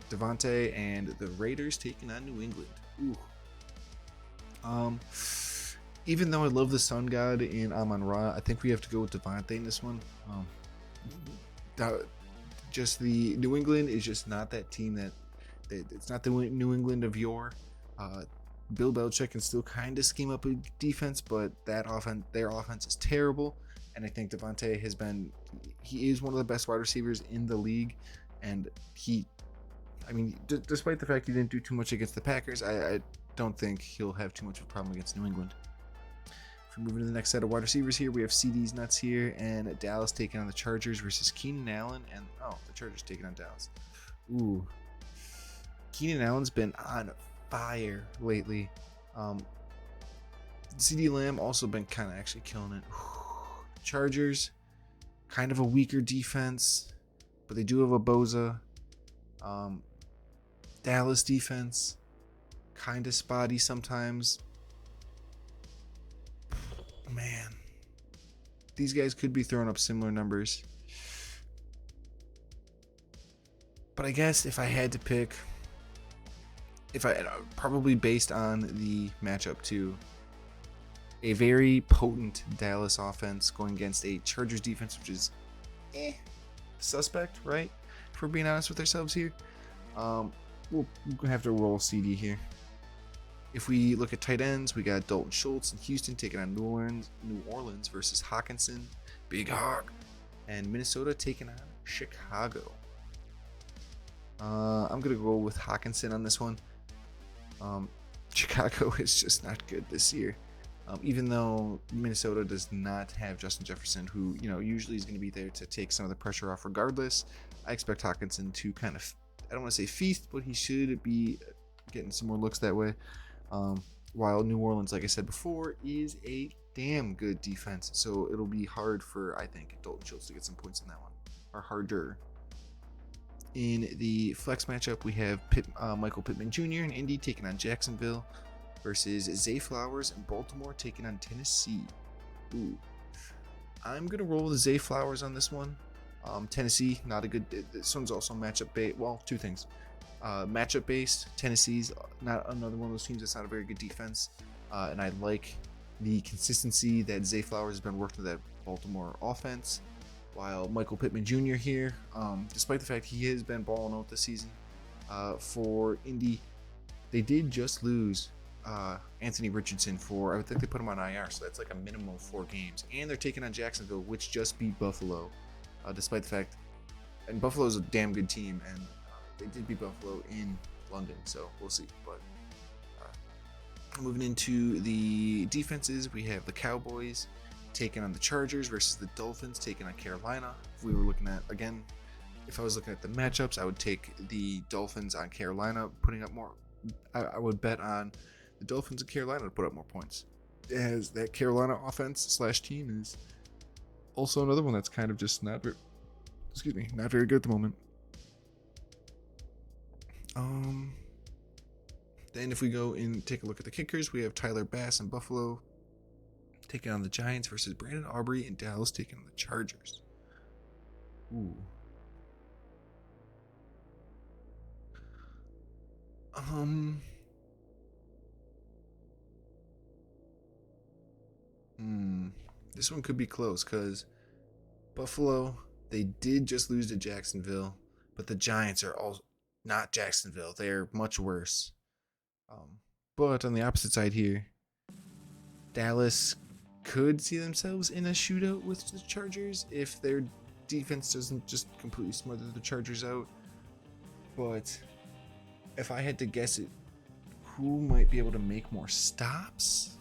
Devontae and the Raiders taking on New England. Ooh. Even though I love the Sun God in Amon-Ra, I think we have to go with Devontae in this one. Just the New England is just not that team that it's not the New England of yore. Bill Belichick can still kind of scheme up a defense, but their offense is terrible, And I think Devontae he is one of the best wide receivers in the league. And despite the fact he didn't do too much against the Packers, I don't think he'll have too much of a problem against New England. If we move into the next set of wide receivers here, we have CD's nuts here, and Dallas taking on the Chargers versus Keenan Allen, and the Chargers taking on Dallas. Ooh, Keenan Allen's been on fire lately. CD Lamb also been kind of actually killing it. Chargers, kind of a weaker defense, but they do have a Boza. Dallas defense, kind of spotty sometimes. Man, these guys could be throwing up similar numbers. But I guess if I had to pick, probably based on the matchup too, a very potent Dallas offense going against a Chargers defense, which is suspect, right? If we're being honest with ourselves here. We'll have to roll CD here. If we look at tight ends, we got Dalton Schultz in Houston taking on New Orleans versus Hawkinson, Big Hawk, and Minnesota taking on Chicago. I'm going to go with Hawkinson on this one. Chicago is just not good this year. Even though Minnesota does not have Justin Jefferson, who usually is going to be there to take some of the pressure off regardless, I expect Hawkinson to kind of, I don't want to say feast, but he should be getting some more looks that way. While New Orleans, like I said before, is a damn good defense. So it'll be hard for, I think, Dalton Schultz to get some points in that one. Or harder. In the flex matchup, we have Michael Pittman Jr. in Indy taking on Jacksonville versus Zay Flowers in Baltimore taking on Tennessee. Ooh. I'm going to roll with Zay Flowers on this one. Tennessee, not a good. This one's also matchup based. Well, two things. Matchup based. Tennessee's not another one of those teams that's not a very good defense. And I like the consistency that Zay Flowers has been working with that Baltimore offense. While Michael Pittman Jr. here, despite the fact he has been balling out this season for Indy, they did just lose Anthony Richardson I think they put him on IR, so that's like a minimum of 4 games. And they're taking on Jacksonville, which just beat Buffalo. Despite the fact, and Buffalo's a damn good team, and they did beat Buffalo in London, so we'll see. But moving into the defenses, we have the Cowboys taking on the Chargers versus the Dolphins taking on Carolina. If we were looking at, again, if I was looking at the matchups, I would take the Dolphins on Carolina, putting up more. I would bet on the Dolphins and Carolina to put up more points, as that Carolina offense / team is also another one that's kind of just not very good at the moment. Then if we go and take a look at the kickers, we have Tyler Bass in Buffalo taking on the Giants versus Brandon Aubrey in Dallas taking on the Chargers. Ooh. This one could be close because Buffalo, they did just lose to Jacksonville, but the Giants are all not Jacksonville. They're much worse. But on the opposite side here, Dallas could see themselves in a shootout with the Chargers if their defense doesn't just completely smother the Chargers out. But if I had to guess it, who might be able to make more stops?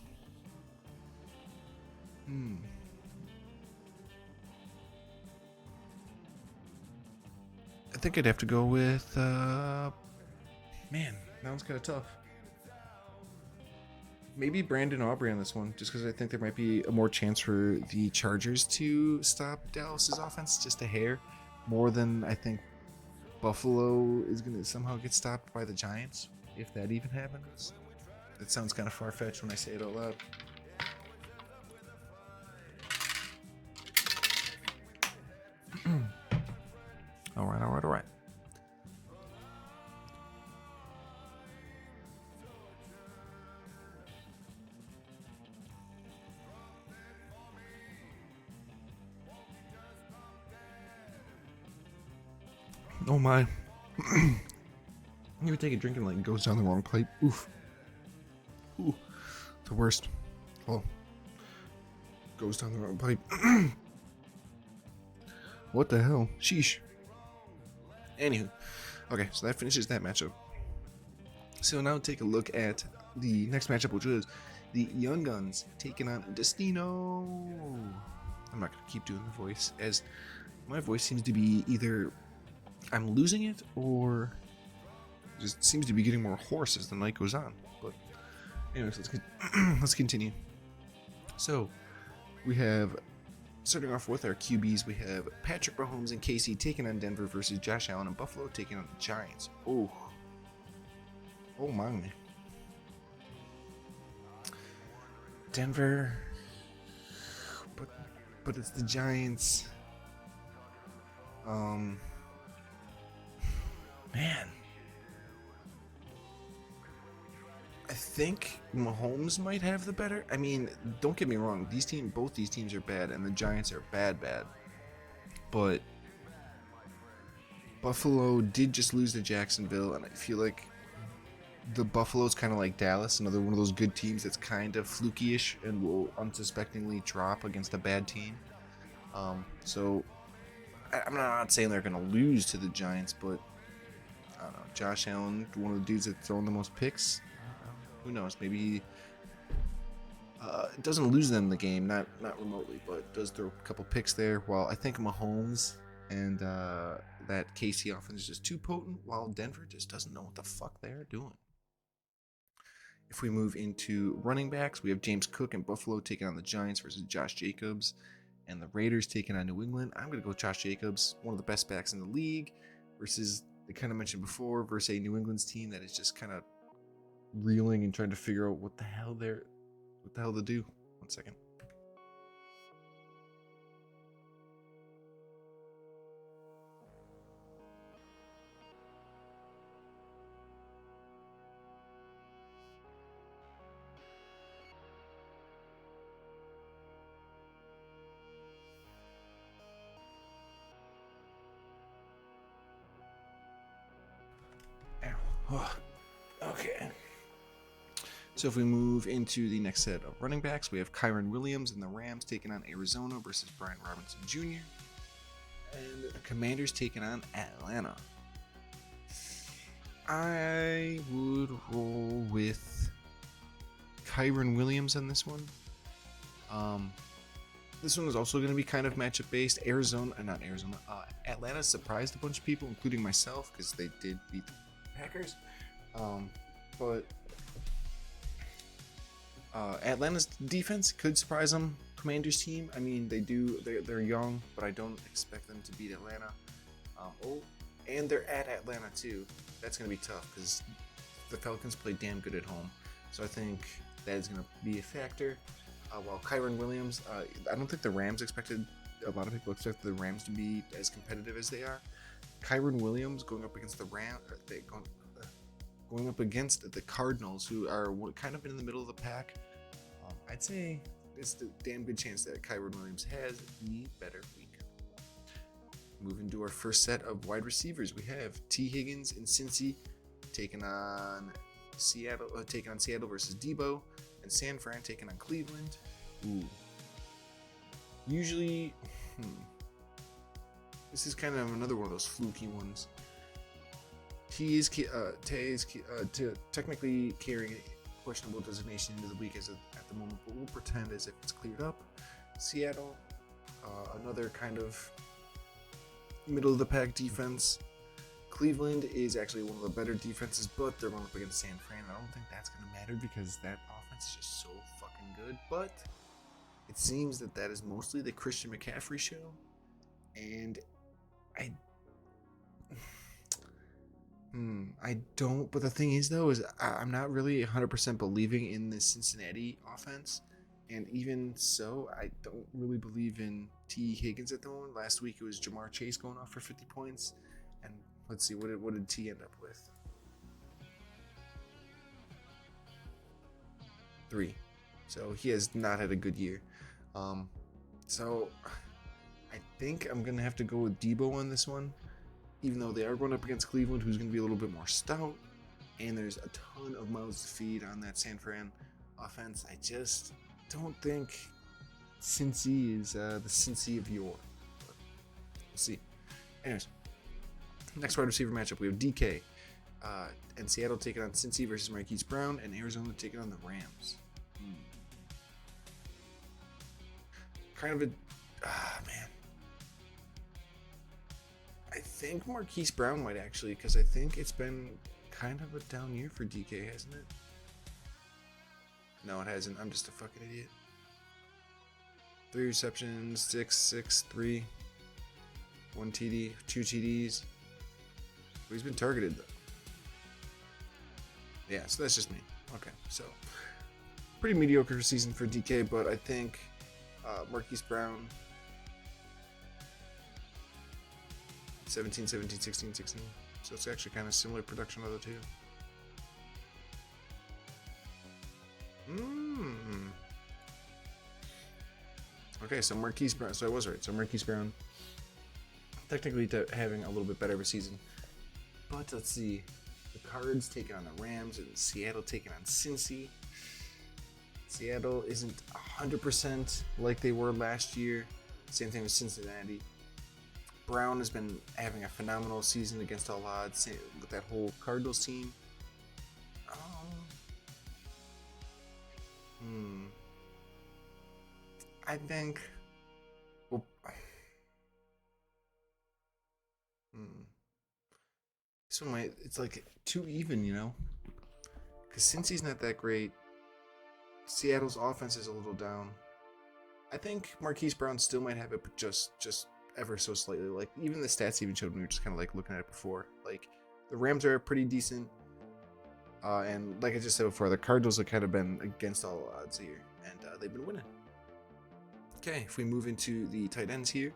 I think I'd have to go with, man, that one's kind of tough. Maybe Brandon Aubrey on this one, just because I think there might be a more chance for the Chargers to stop Dallas's offense just a hair, more than I think Buffalo is going to somehow get stopped by the Giants, if that even happens. That sounds kind of far-fetched when I say it out loud. All right. Oh my. You take a drink and like goes down the wrong pipe. Oof. Ooh. The worst. Oh. Goes down the wrong pipe. What the hell? Sheesh. Anywho, okay, so that finishes that matchup. So now take a look at the next matchup, which is the Young Guns taking on Destino. I'm not going to keep doing the voice, as my voice seems to be either I'm losing it or just seems to be getting more hoarse as the night goes on. But anyways, let's continue. So we have, starting off with our QBs, we have Patrick Mahomes and KC taking on Denver versus Josh Allen and Buffalo taking on the Giants. Oh my. Denver, but it's the Giants. Man, I think Mahomes might have the better. I mean, don't get me wrong. Both these teams are bad, and the Giants are bad. But Buffalo did just lose to Jacksonville, and I feel like the Buffalo's kind of like Dallas, another one of those good teams that's kind of fluky-ish and will unsuspectingly drop against a bad team. So I'm not saying they're going to lose to the Giants, but I don't know. Josh Allen, one of the dudes that's throwing the most picks. Who knows? Maybe he doesn't lose them the game, not remotely, but does throw a couple picks there. While I think Mahomes and that KC offense is just too potent, while Denver just doesn't know what the fuck they're doing. If we move into running backs, we have James Cook and Buffalo taking on the Giants versus Josh Jacobs, and the Raiders taking on New England. I'm going to go with Josh Jacobs, one of the best backs in the league, versus, I kind of mentioned before, versus a New England's team that is just kind of reeling and trying to figure out what the hell to do. 1 second. Okay. So if we move into the next set of running backs, we have Kyren Williams and the Rams taking on Arizona versus Brian Robinson Jr. And the Commanders taking on Atlanta. I would roll with Kyren Williams on this one. This one is also going to be kind of matchup based. Atlanta surprised a bunch of people, including myself, because they did beat the Packers. But Atlanta's defense could surprise them. Commanders team, I mean, they're young, but I don't expect them to beat Atlanta. And they're at Atlanta too. That's going to be tough because the Falcons play damn good at home. So I think that is going to be a factor. While Kyren Williams, I don't think the Rams expected, a lot of people expected the Rams to be as competitive as they are. Kyren Williams going up against the going up against the Cardinals, who are kind of in the middle of the pack. I'd say it's a damn good chance that Kyren Williams has the better week. Moving to our first set of wide receivers, we have T. Higgins and Cincy taking on Seattle versus Debo, and San Fran taking on Cleveland. Ooh. Usually, this is kind of another one of those fluky ones. He is technically carrying a questionable designation into the week at the moment, but we'll pretend as if it's cleared up. Seattle, another kind of middle of the pack defense. Cleveland is actually one of the better defenses, but they're going up against San Fran. I don't think that's going to matter because that offense is just so fucking good. But it seems that is mostly the Christian McCaffrey show, and I don't. But the thing is, though, is I'm not really 100% believing in the Cincinnati offense, and even so, I don't really believe in T. Higgins at the moment. Last week it was Jamar Chase going off for 50 points, and let's see, what did T end up with? 3. So he has not had a good year. So I think I'm gonna have to go with Debo on this one, even though they are going up against Cleveland, who's going to be a little bit more stout, and there's a ton of mouths to feed on that San Fran offense. I just don't think Cincy is the Cincy of yore. But We'll see. Anyways, next wide receiver matchup, we have DK and Seattle taking on Cincy versus Marquise Brown, and Arizona taking on the Rams. Kind of a man. I think Marquise Brown might actually, because I think it's been kind of a down year for DK, hasn't it? No, it hasn't. I'm just a fucking idiot. 3 receptions, 3, 1 TD, 2 TDs. But he's been targeted though. Yeah, so that's just me. Okay, so pretty mediocre season for DK, but I think Marquise Brown 17, 16, 16. So it's actually kind of similar production of the two. Okay, so Marquise Brown. So I was right. So Marquise Brown, technically having a little bit better of a season. But let's see. The Cards taking on the Rams and Seattle taking on Cincy. Seattle isn't 100% like they were last year. Same thing with Cincinnati. Brown has been having a phenomenal season against all odds with that whole Cardinals team. I think. Well, this one might. It's like too even, you know? Because Cincy's not that great. Seattle's offense is a little down. I think Marquise Brown still might have it, but just ever so slightly. Like, even the stats even showed when we were just kind of like looking at it before. Like, the Rams are pretty decent. And like I just said before, the Cardinals have kind of been against all odds here. And they've been winning. Okay, if we move into the tight ends here,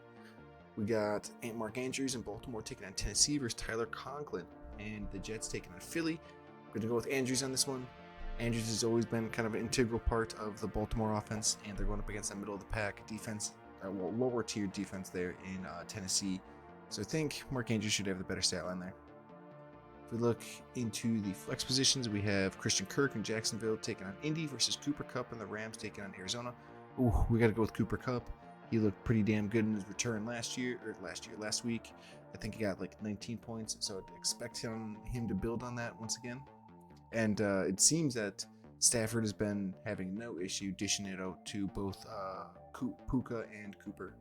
we got Mark Andrews in Baltimore taking on Tennessee versus Tyler Conklin. And the Jets taking on Philly. I'm going to go with Andrews on this one. Andrews has always been kind of an integral part of the Baltimore offense, and they're going up against the middle of the pack defense, lower tier defense there in Tennessee. So I think Mark Andrews should have the better stat line there. If we look into the flex positions, we have Christian Kirk in Jacksonville taking on Indy versus Cooper Kupp and the Rams taking on Arizona. Ooh, we got to go with Cooper Kupp. He looked pretty damn good in his return last week. I think he got like 19 points, so I'd expect him to build on that once again. And it seems that Stafford has been having no issue dishing it out to both Puka and Cooper.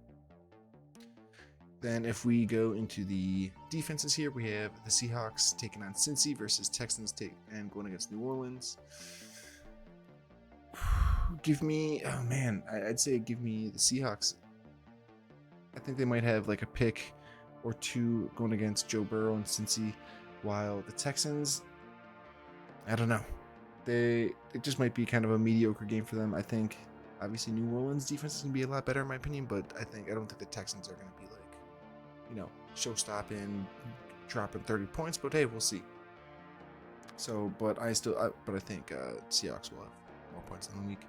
Then if we go into the defenses here, we have the Seahawks taking on Cincy versus Texans and going against New Orleans. I'd say give me the Seahawks. I think they might have like a pick or two going against Joe Burrow and Cincy, while the Texans, I don't know. It just might be kind of a mediocre game for them. I think obviously New Orleans defense is going to be a lot better in my opinion, but I don't think the Texans are going to be like, show-stopping, dropping 30 points, but hey, we'll see. So, but I think Seahawks will have more points in the week.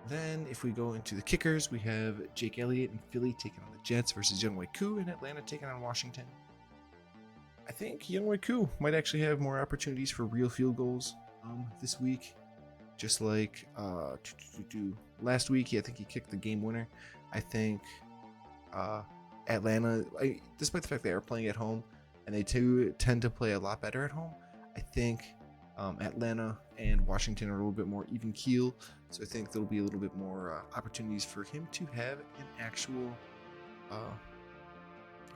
Then if we go into the kickers, we have Jake Elliott in Philly taking on the Jets versus Younghoe Koo in Atlanta taking on Washington. I think Younghoe Koo might actually have more opportunities for real field goals this week. Just like last week, I think he kicked the game winner. I think Atlanta, despite the fact they are playing at home and they tend to play a lot better at home, I think Atlanta and Washington are a little bit more even keel. So I think there'll be a little bit more opportunities for him to have an actual,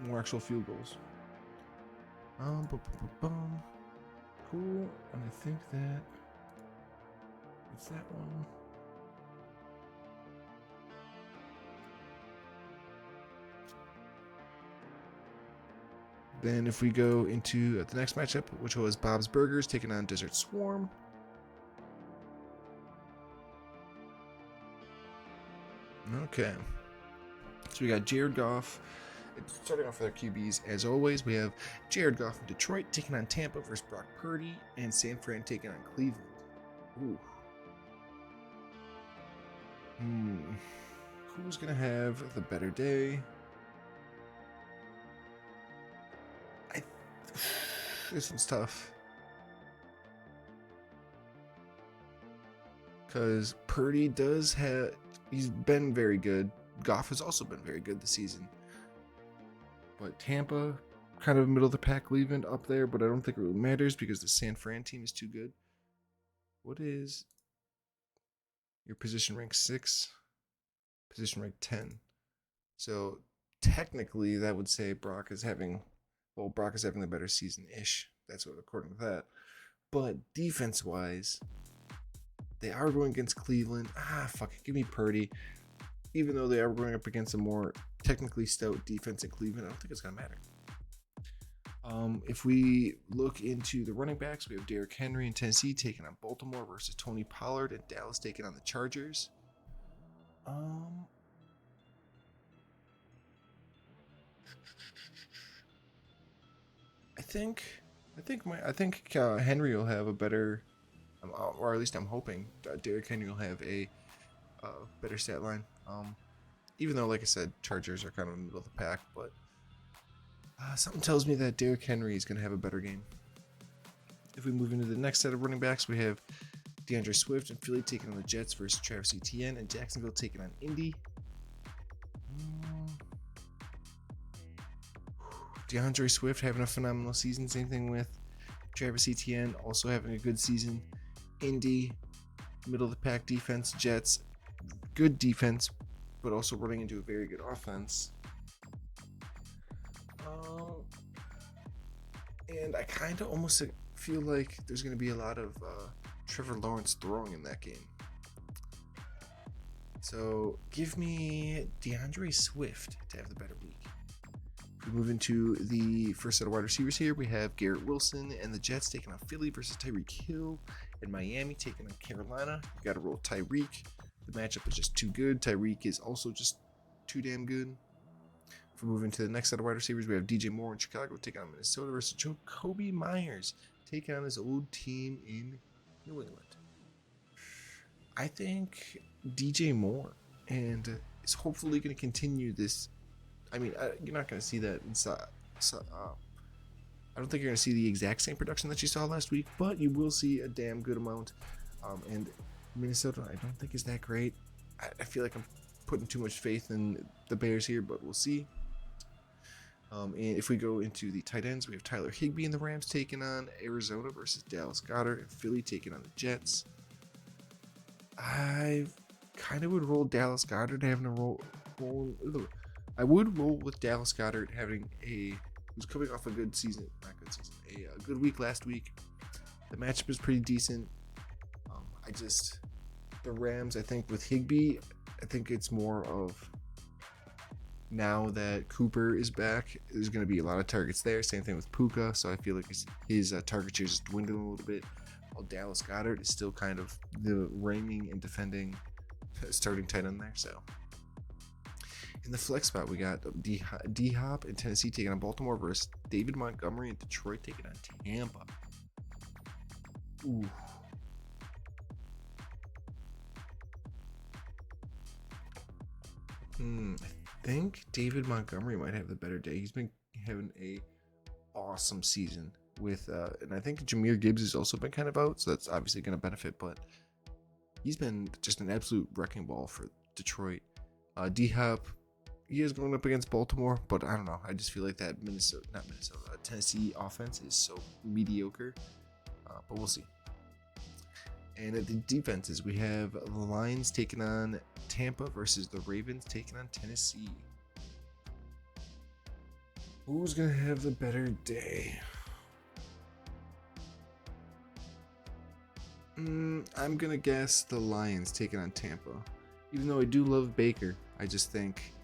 more actual field goals. Cool, and I think that it's that one. Then if we go into the next matchup, which was Bob's Burgers taking on Desert Swarm. Okay. So we got Jared Goff. Starting off with our QBs, as always, we have Jared Goff in Detroit taking on Tampa versus Brock Purdy, and San Fran taking on Cleveland. Ooh. Who's going to have the better day? This one's tough. Because Purdy he's been very good. Goff has also been very good this season. But Tampa, kind of middle of the pack, Cleveland up there, but I don't think it really matters because the San Fran team is too good. What is your position rank 6? Position rank 10. So technically that would say Brock is having the better season-ish. That's what, according to that. But defense-wise, they are going against Cleveland. Fuck it, give me Purdy. Even though they are going up against a more technically stout defense in Cleveland, I don't think it's going to matter. If we look into the running backs, we have Derrick Henry in Tennessee taking on Baltimore versus Tony Pollard and Dallas taking on the Chargers. I think Henry will have a better, or at least I'm hoping Derrick Henry will have a better stat line. Even though, like I said, Chargers are kind of in the middle of the pack, but something tells me that Derrick Henry is going to have a better game. If we move into the next set of running backs, we have DeAndre Swift and Philly taking on the Jets versus Travis Etienne, and Jacksonville taking on Indy. DeAndre Swift having a phenomenal season. Same thing with Travis Etienne, also having a good season. Indy, middle of the pack defense. Jets, good defense, but also running into a very good offense. And I kind of almost feel like there's going to be a lot of Trevor Lawrence throwing in that game. So give me DeAndre Swift to have the better week. If we move into the first set of wide receivers here, we have Garrett Wilson and the Jets taking on Philly versus Tyreek Hill, and Miami taking on Carolina. You got to roll Tyreek. The matchup is just too good. Tyreek is also just too damn good. If we move into the next set of wide receivers, we have DJ Moore in Chicago taking on Minnesota versus Jacoby Myers taking on his old team in New England. I think DJ Moore and is hopefully going to continue this. I mean, you're not going to see that inside. I don't think you're going to see the exact same production that you saw last week, but you will see a damn good amount. And Minnesota, I don't think is that great. I feel like I'm putting too much faith in the Bears here, but we'll see. And if we go into the tight ends, we have Tyler Higbee and the Rams taking on Arizona versus Dallas Goedert, and Philly taking on the Jets. I kind of would roll Dallas Goedert having a roll. I would roll with Dallas Goedert who's coming off a good week last week. The matchup is pretty decent. The Rams, I think with Higbee, I think it's more of now that Cooper is back, there's going to be a lot of targets there. Same thing with Puka, so I feel like his target share is dwindling a little bit. While Dallas Goedert is still kind of the reigning and defending starting tight end there. So in the flex spot, we got D-Hop in Tennessee taking on Baltimore versus David Montgomery in Detroit taking on Tampa. Ooh. I think David Montgomery might have the better day. He's been having a awesome season with, and I think Jahmyr Gibbs has also been kind of out, so that's obviously going to benefit. But he's been just an absolute wrecking ball for Detroit. D-Hop, he is going up against Baltimore, but I don't know. I just feel like that Tennessee offense is so mediocre. But we'll see. And at the defenses, we have the Lions taking on Tampa versus the Ravens taking on Tennessee. Who's going to have the better day? I'm going to guess the Lions taking on Tampa. Even though I do love Baker, I just think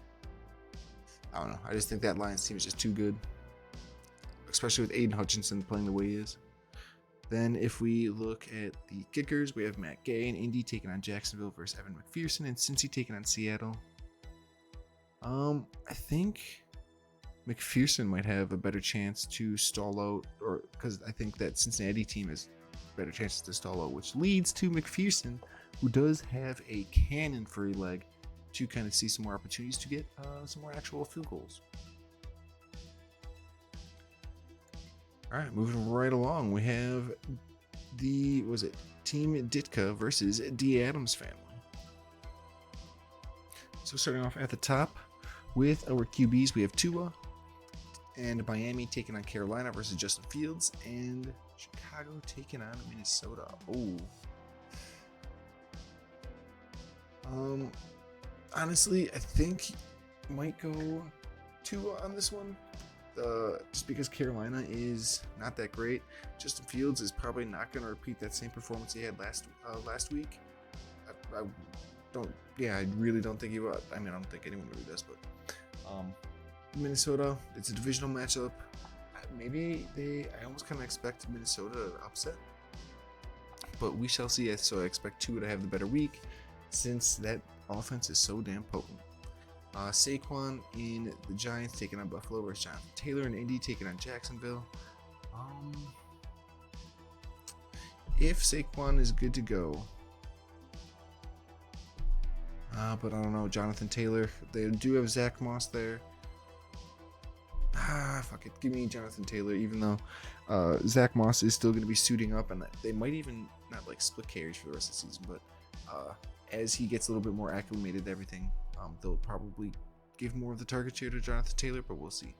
that Lions team is just too good. Especially with Aiden Hutchinson playing the way he is. Then if we look at the kickers, we have Matt Gay and Indy taking on Jacksonville versus Evan McPherson, and Cincy taking on Seattle. I think McPherson might have a better chance to stall out, or because I think that Cincinnati team has better chances to stall out, which leads to McPherson, who does have a cannon for a leg, to kind of see some more opportunities to get some more actual field goals. All right, moving right along, we have Team Ditka versus D. Adams family. So starting off at the top with our QBs, we have Tua, And Miami taking on Carolina versus Justin Fields. And Chicago taking on Minnesota. Honestly, I think might go 2 on this one. Just because Carolina is not that great. Justin Fields is probably not going to repeat that same performance he had last week. I really don't think he will. I mean, I don't think anyone really does, but Minnesota, it's a divisional matchup. I almost kind of expect Minnesota to upset, but we shall see. So I expect Tua to have the better week since that offense is so damn potent. Saquon in the Giants taking on Buffalo versus Jonathan Taylor in Indy taking on Jacksonville. If Saquon is good to go, but I don't know, Jonathan Taylor. They do have Zach Moss there. Fuck it, give me Jonathan Taylor. Even though Zach Moss is still going to be suiting up, and they might even not like split carries for the rest of the season, but as he gets a little bit more acclimated to everything, they'll probably give more of the target share to Jonathan Taylor, but we'll see.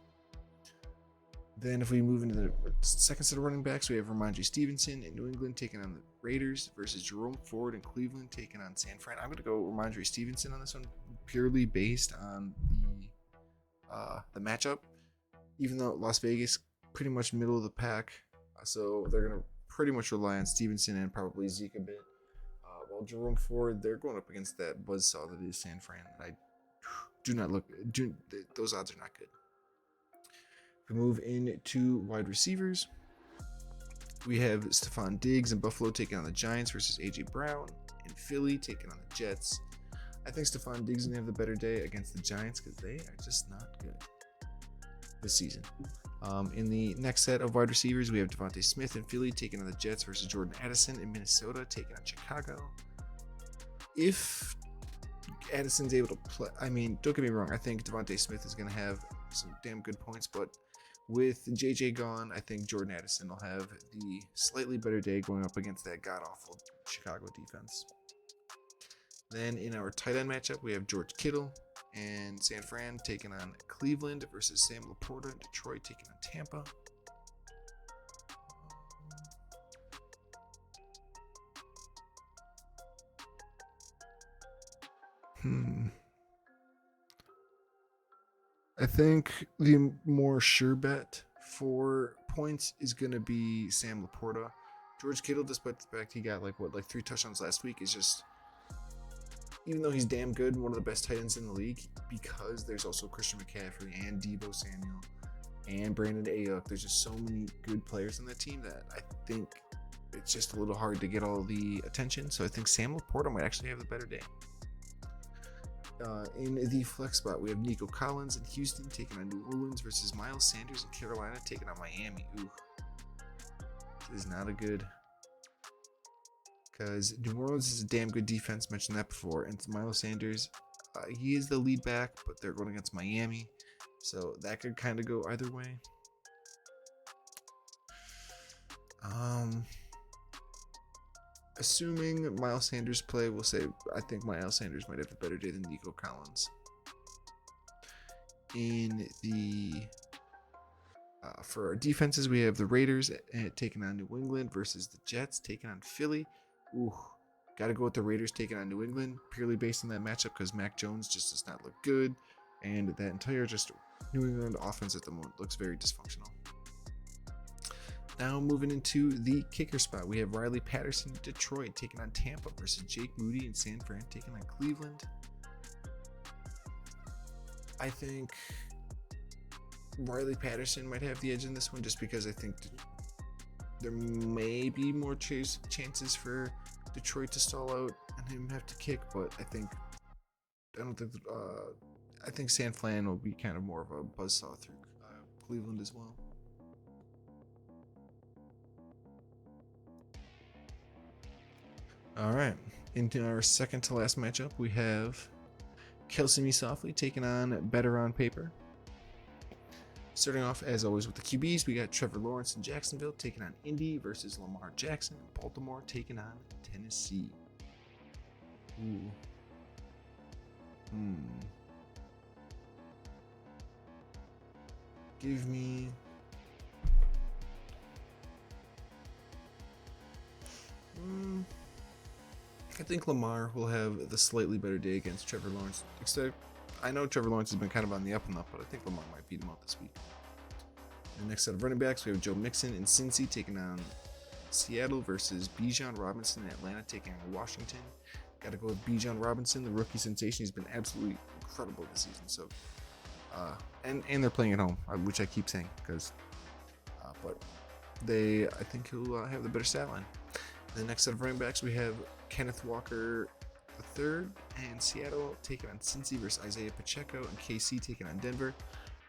Then if we move into the second set of running backs, we have Ramondre Stevenson in New England taking on the Raiders versus Jerome Ford in Cleveland taking on San Fran. I'm going to go Ramondre Stevenson on this one purely based on the matchup, even though Las Vegas pretty much middle of the pack, so they're going to pretty much rely on Stevenson and probably Zeke a bit. While Jerome Ford, they're going up against that buzzsaw that is San Fran. Those odds are not good. If we move into wide receivers, we have Stephon Diggs in Buffalo taking on the Giants versus A.J. Brown in Philly taking on the Jets. I think Stephon Diggs is going to have the better day against the Giants because they are just not good this season. In the next set of wide receivers, we have Devontae Smith in Philly taking on the Jets versus Jordan Addison in Minnesota taking on Chicago. If Addison's able to play, I mean, don't get me wrong, I think Devontae Smith is going to have some damn good points, but with JJ gone, I think Jordan Addison will have the slightly better day going up against that god-awful Chicago defense. Then in our tight end matchup, we have George Kittle and San Fran taking on Cleveland versus Sam Laporta and Detroit taking on Tampa. I think the more sure bet for points is going to be Sam Laporta. George Kittle, despite the fact he got like 3 touchdowns last week, is just, even though he's damn good, one of the best tight ends in the league, because there's also Christian McCaffrey and Deebo Samuel and Brandon Ayuk. There's just so many good players on that team that I think it's just a little hard to get all the attention. So I think Sam Laporta might actually have the better day. In the flex spot, we have Nico Collins in Houston taking on New Orleans versus Miles Sanders in Carolina taking on Miami. Ooh, this is not a good, because New Orleans is a damn good defense, mentioned that before, and Miles Sanders, he is the lead back, but they're going against Miami, so that could kind of go either way. Assuming Miles Sanders play, we'll say I think Miles Sanders might have a better day than Nico Collins. In the for our defenses, we have the Raiders taking on New England versus the Jets taking on Philly. Ooh, got to go with the Raiders taking on New England purely based on that matchup because Mac Jones just does not look good, and that entire just New England offense at the moment looks very dysfunctional. Now moving into the kicker spot, we have Riley Patterson in Detroit taking on Tampa versus Jake Moody in San Fran taking on Cleveland. I think Riley Patterson might have the edge in this one just because I think there may be more chances for Detroit to stall out and him have to kick, but I think San Fran will be kind of more of a buzzsaw through Cleveland as well. All right, into our second to last matchup, we have Kelsey Me Softly taking on Better on Paper. Starting off, as always, with the QBs, we got Trevor Lawrence in Jacksonville taking on Indy versus Lamar Jackson in Baltimore taking on Tennessee. Ooh. Give me. I think Lamar will have the slightly better day against Trevor Lawrence. Except, I know Trevor Lawrence has been kind of on the up and up, but I think Lamar might beat him out this week. The next set of running backs, we have Joe Mixon and Cincy taking on Seattle versus Bijan Robinson and Atlanta taking on Washington. Got to go with Bijan Robinson, the rookie sensation. He's been absolutely incredible this season. So, and they're playing at home, which I keep saying but I think he'll have the better stat line. The next set of running backs, we have Kenneth Walker III and Seattle taking on Cincy versus Isaiah Pacheco and KC taking on Denver.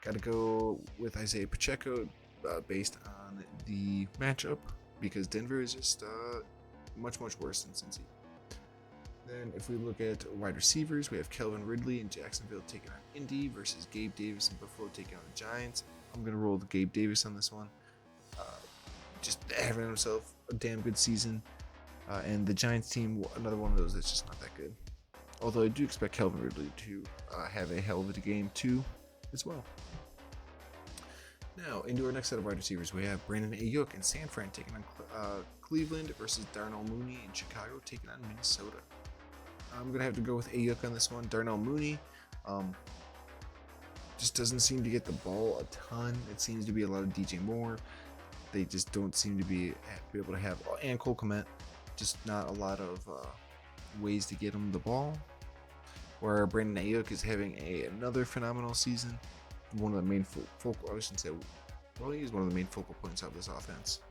Got to go with Isaiah Pacheco based on the matchup because Denver is just much worse than Cincy. Then if we look at wide receivers, we have Calvin Ridley in Jacksonville taking on Indy versus Gabe Davis in Buffalo taking on the Giants. I'm going to roll with Gabe Davis on this one. Just having himself a damn good season. And the Giants team, another one of those that's just not that good. Although I do expect Calvin Ridley to have a hell of a game too as well. Now, into our next set of wide receivers, we have Brandon Ayuk in San Fran taking on Cleveland versus Darnell Mooney in Chicago taking on Minnesota. I'm going to have to go with Ayuk on this one. Darnell Mooney just doesn't seem to get the ball a ton. It seems to be a lot of DJ Moore. They just don't seem to be able to have, and Cole Kmet, just not a lot of ways to get him the ball. Where Brandon Ayuk is having another phenomenal season. One of the main focal, I shouldn't say, well, he's one of the main focal points of this offense,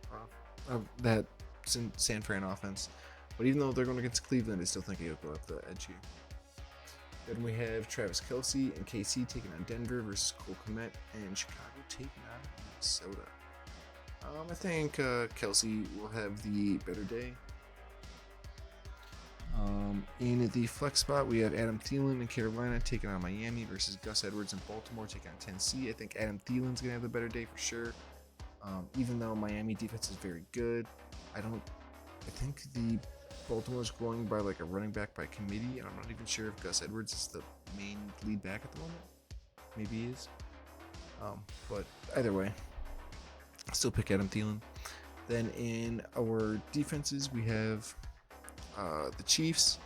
of that San Fran offense. But even though they're going against Cleveland, I still think Ayuk will have the edge here. Then we have Travis Kelce and KC taking on Denver versus Cole Kmet and Chicago taking on Minnesota. I think Kelce will have the better day. In the flex spot, we have Adam Thielen in Carolina taking on Miami versus Gus Edwards in Baltimore taking on Tennessee. I think Adam Thielen's going to have the better day for sure. Even though Miami defense is very good, I think the Baltimore's going by like a running back by committee, and I'm not even sure if Gus Edwards is the main lead back at the moment. Maybe he is. But either way, I'll still pick Adam Thielen. Then in our defenses, we have the Chiefs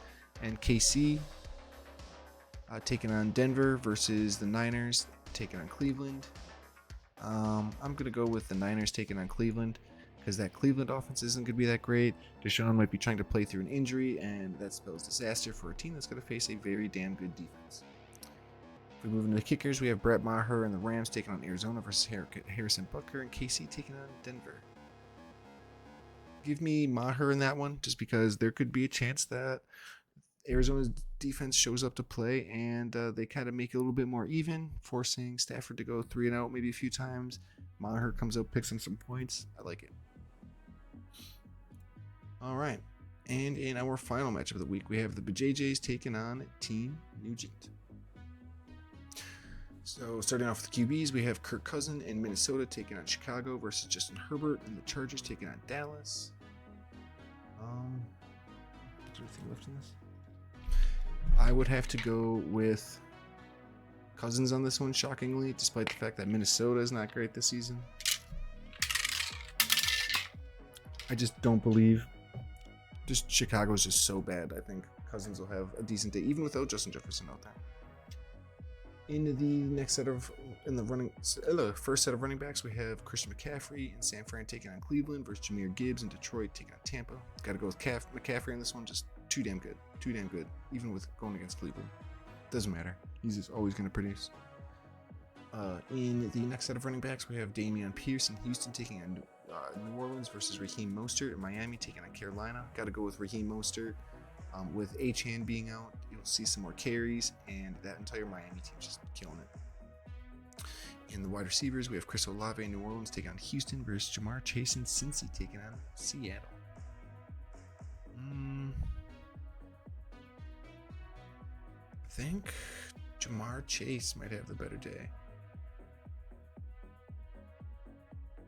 and KC taking on Denver versus the Niners taking on Cleveland. I'm going to go with the Niners taking on Cleveland because that Cleveland offense isn't going to be that great. Deshaun might be trying to play through an injury, and that spells disaster for a team that's going to face a very damn good defense. If we move into the kickers, we have Brett Maher and the Rams taking on Arizona versus Harrison Butker and KC taking on Denver. Give me Maher in that one just because there could be a chance that Arizona's defense shows up to play and they kind of make it a little bit more even, forcing Stafford to go 3-and-out maybe a few times. Maher comes out, picks him some points. I like it. All right. And in our final matchup of the week, we have the BJJs taking on Team Nugent. So starting off with the QBs, we have Kirk Cousins in Minnesota taking on Chicago versus Justin Herbert and the Chargers taking on Dallas. Is there anything left in this? I would have to go with Cousins on this one, shockingly, despite the fact that Minnesota is not great this season. I just don't believe. Just Chicago is just so bad. I think Cousins will have a decent day, even without Justin Jefferson out there. In the first set of running backs, we have Christian McCaffrey in San Fran taking on Cleveland versus Jahmyr Gibbs in Detroit taking on Tampa. Got to go with McCaffrey in this one. Just too damn good, even with going against Cleveland. Doesn't matter. He's just always going to produce. In the next set of running backs, we have Dameon Pierce in Houston taking on New Orleans versus Raheem Mostert in Miami taking on Carolina. Got to go with Raheem Mostert. With H-Han being out, you'll see some more carries, and that entire Miami team just killing it. In the wide receivers, we have Chris Olave in New Orleans taking on Houston versus Jamar Chase and Cincy taking on Seattle. I think Jamar Chase might have the better day.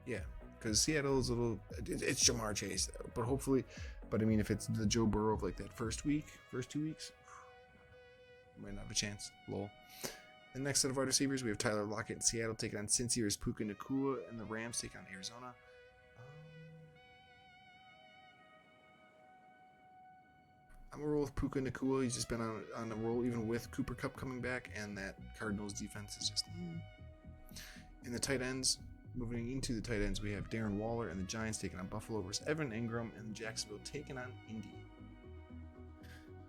Yeah, because Seattle is it's Jamar Chase, but hopefully. But I mean, if it's the Joe Burrow of like that first 2 weeks, might not have a chance. Lol. The next set of wide receivers, we have Tyler Lockett in Seattle taking on Cincy versus Puka Nacua, and the Rams take on Arizona. I'm gonna roll with Puka Nacua. He's just been on a roll, even with Cooper Kupp coming back, and that Cardinals defense is just. In the tight ends, moving into the tight ends, we have Darren Waller and the Giants taking on Buffalo versus Evan Ingram, and Jacksonville taking on Indy.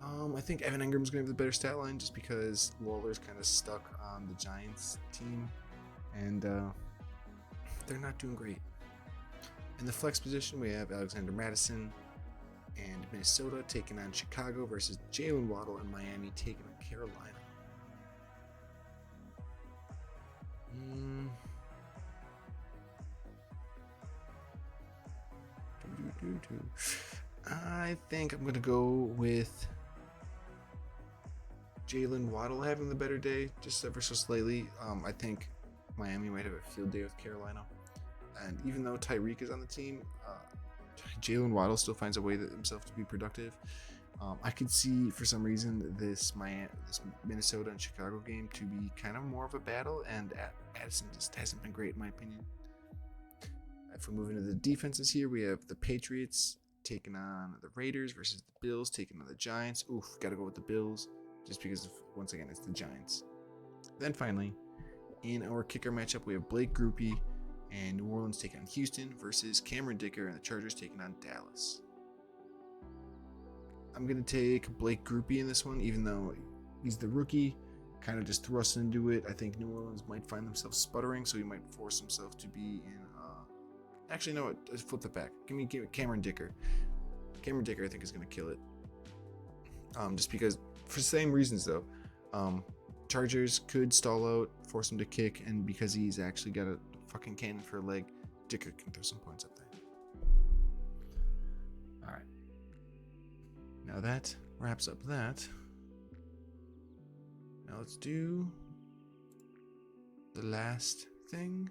I think Evan Ingram's going to have the better stat line just because Waller's kind of stuck on the Giants team, and they're not doing great. In the flex position, we have Alexander Mattison and Minnesota taking on Chicago versus Jalen Waddle and Miami taking on Carolina. I think I'm going to go with Jalen Waddle having the better day, just ever so slightly. I think Miami might have a field day with Carolina. And even though Tyreek is on the team, Jalen Waddle still finds a way himself to be productive. I could see, for some reason, this Minnesota and Chicago game to be kind of more of a battle, and Addison just hasn't been great in my opinion. If we move into the defenses here, we have the Patriots taking on the Raiders versus the Bills taking on the Giants. Oof, gotta go with the Bills just because, once again, it's the Giants. Then finally, in our kicker matchup, we have Blake Grupe and New Orleans taking on Houston versus Cameron Dicker and the Chargers taking on Dallas. I'm going to take Blake Grupe in this one, even though he's the rookie, kind of just thrust into it. I think New Orleans might find themselves sputtering, so he might force himself to be in... Actually, no, let's flip it back. Give me Cameron Dicker. Cameron Dicker, I think, is going to kill it. Just because, for the same reasons, though. Chargers could stall out, force him to kick, and because he's actually got a fucking cannon for a leg, Dicker can throw some points up there. All right. Now that wraps up that. Now let's do the last thing.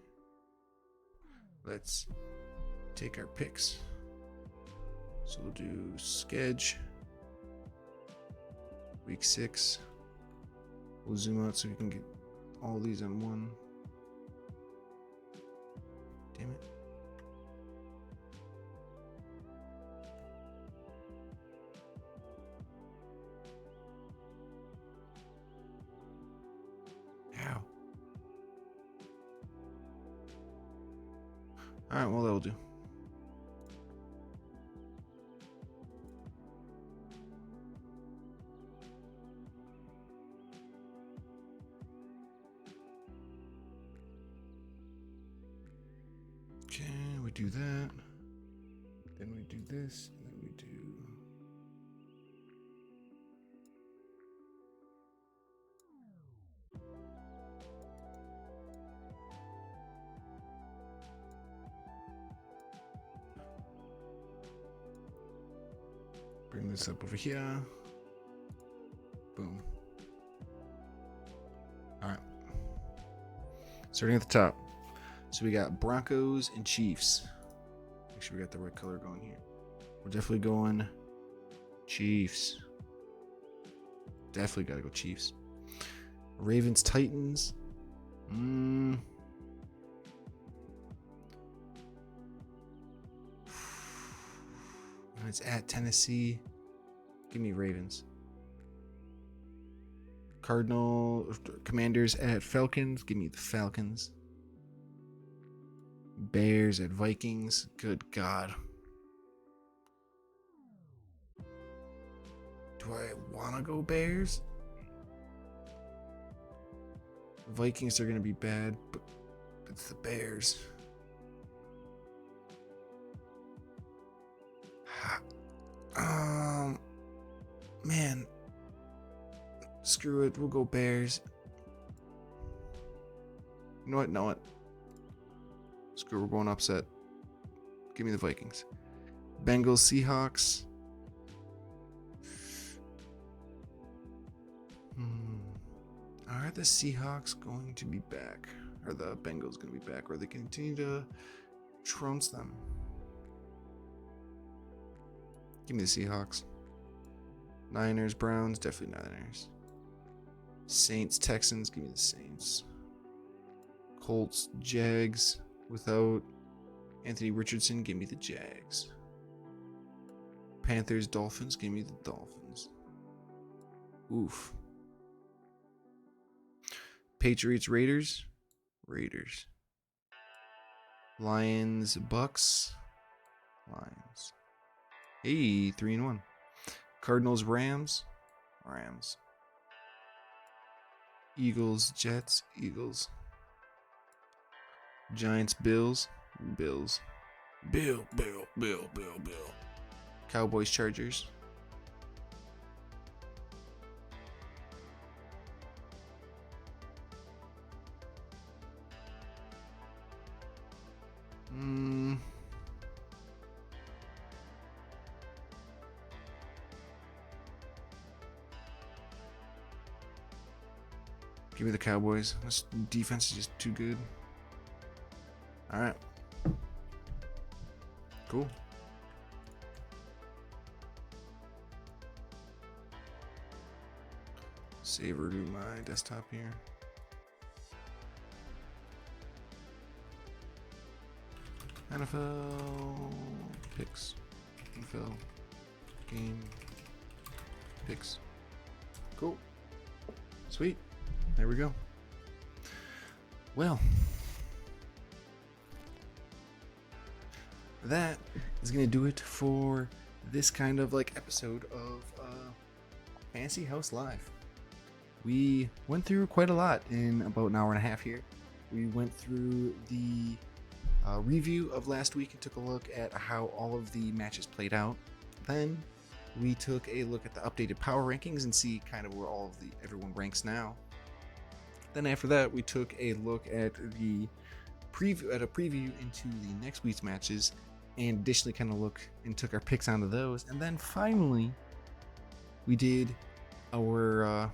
Let's take our picks. So we'll do Sketch. Week 6. We'll zoom out so we can get all these on one. Damn it. Ow. Alright, well, that'll do. Okay, we do that. Then we do this, and then we do... Bring this up over here. Boom. All right. Starting at the top. So we got Broncos and Chiefs. Make sure we got the right color going here. We're definitely going Chiefs. Definitely got to go Chiefs. Ravens, Titans. It's at Tennessee. Give me Ravens. Commanders at Falcons. Give me the Falcons. Bears at Vikings. Good God. Do I want to go Bears? Vikings are going to be bad, but it's the Bears. Man, screw it. We'll go Bears. You know what? No, what? Screw it. We're going upset. Give me the Vikings. Bengals, Seahawks. Are the Seahawks going to be back? Are the Bengals going to be back? Or they continue to trounce them? Give me the Seahawks. Niners, Browns, definitely Niners. Saints, Texans, give me the Saints. Colts, Jags, without Anthony Richardson, give me the Jags. Panthers, Dolphins, give me the Dolphins. Oof. Patriots, Raiders, Raiders. Lions, Bucks, Lions. Hey, 3-1. Cardinals, Rams, Rams. Eagles, Jets, Eagles. Giants, Bills, Bills. Bill. Cowboys, Chargers. Give me the Cowboys. This defense is just too good. All right. Cool. Save or do my desktop here. NFL picks. NFL game picks. Cool. Sweet. There we go. Well, that is going to do it for this kind of like episode of Fantasy Haus Live. We went through quite a lot in about an hour and a half here. We went through the review of last week and took a look at how all of the matches played out. Then we took a look at the updated power rankings and see kind of where everyone ranks now. Then after that, we took a look at the preview into the next week's matches, and additionally kind of look and took our picks onto those. And then finally, we did our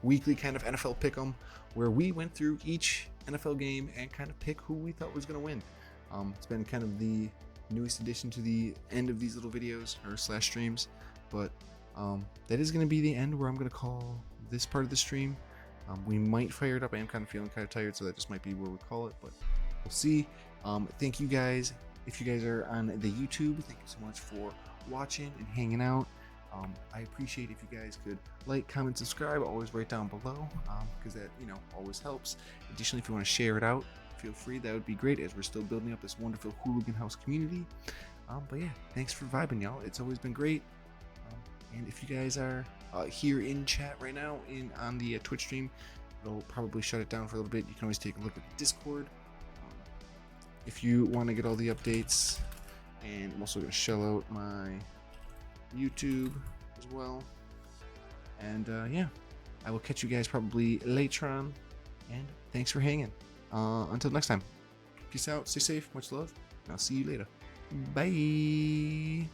weekly kind of NFL pick'em, where we went through each NFL game and kind of pick who we thought was going to win. It's been kind of the newest addition to the end of these little videos or / streams, but that is going to be the end where I'm going to call this part of the stream. We might fire it up. I am kind of feeling kind of tired, so that just might be where we call it, but we'll see. Thank you guys. If you guys are on the YouTube, thank you so much for watching and hanging out. I appreciate if you guys could like, comment, subscribe, always right down below, because that, always helps. Additionally, if you want to share it out, feel free. That would be great, as we're still building up this wonderful Hooligan House community. But yeah, thanks for vibing, y'all. It's always been great. And if you guys are here in chat right now on the Twitch stream, it'll probably shut it down for a little bit. You can always take a look at the Discord if you want to get all the updates. And I'm also going to shell out my YouTube as well. And yeah, I will catch you guys probably later on. And thanks for hanging. Until next time, peace out, stay safe, much love, and I'll see you later. Bye.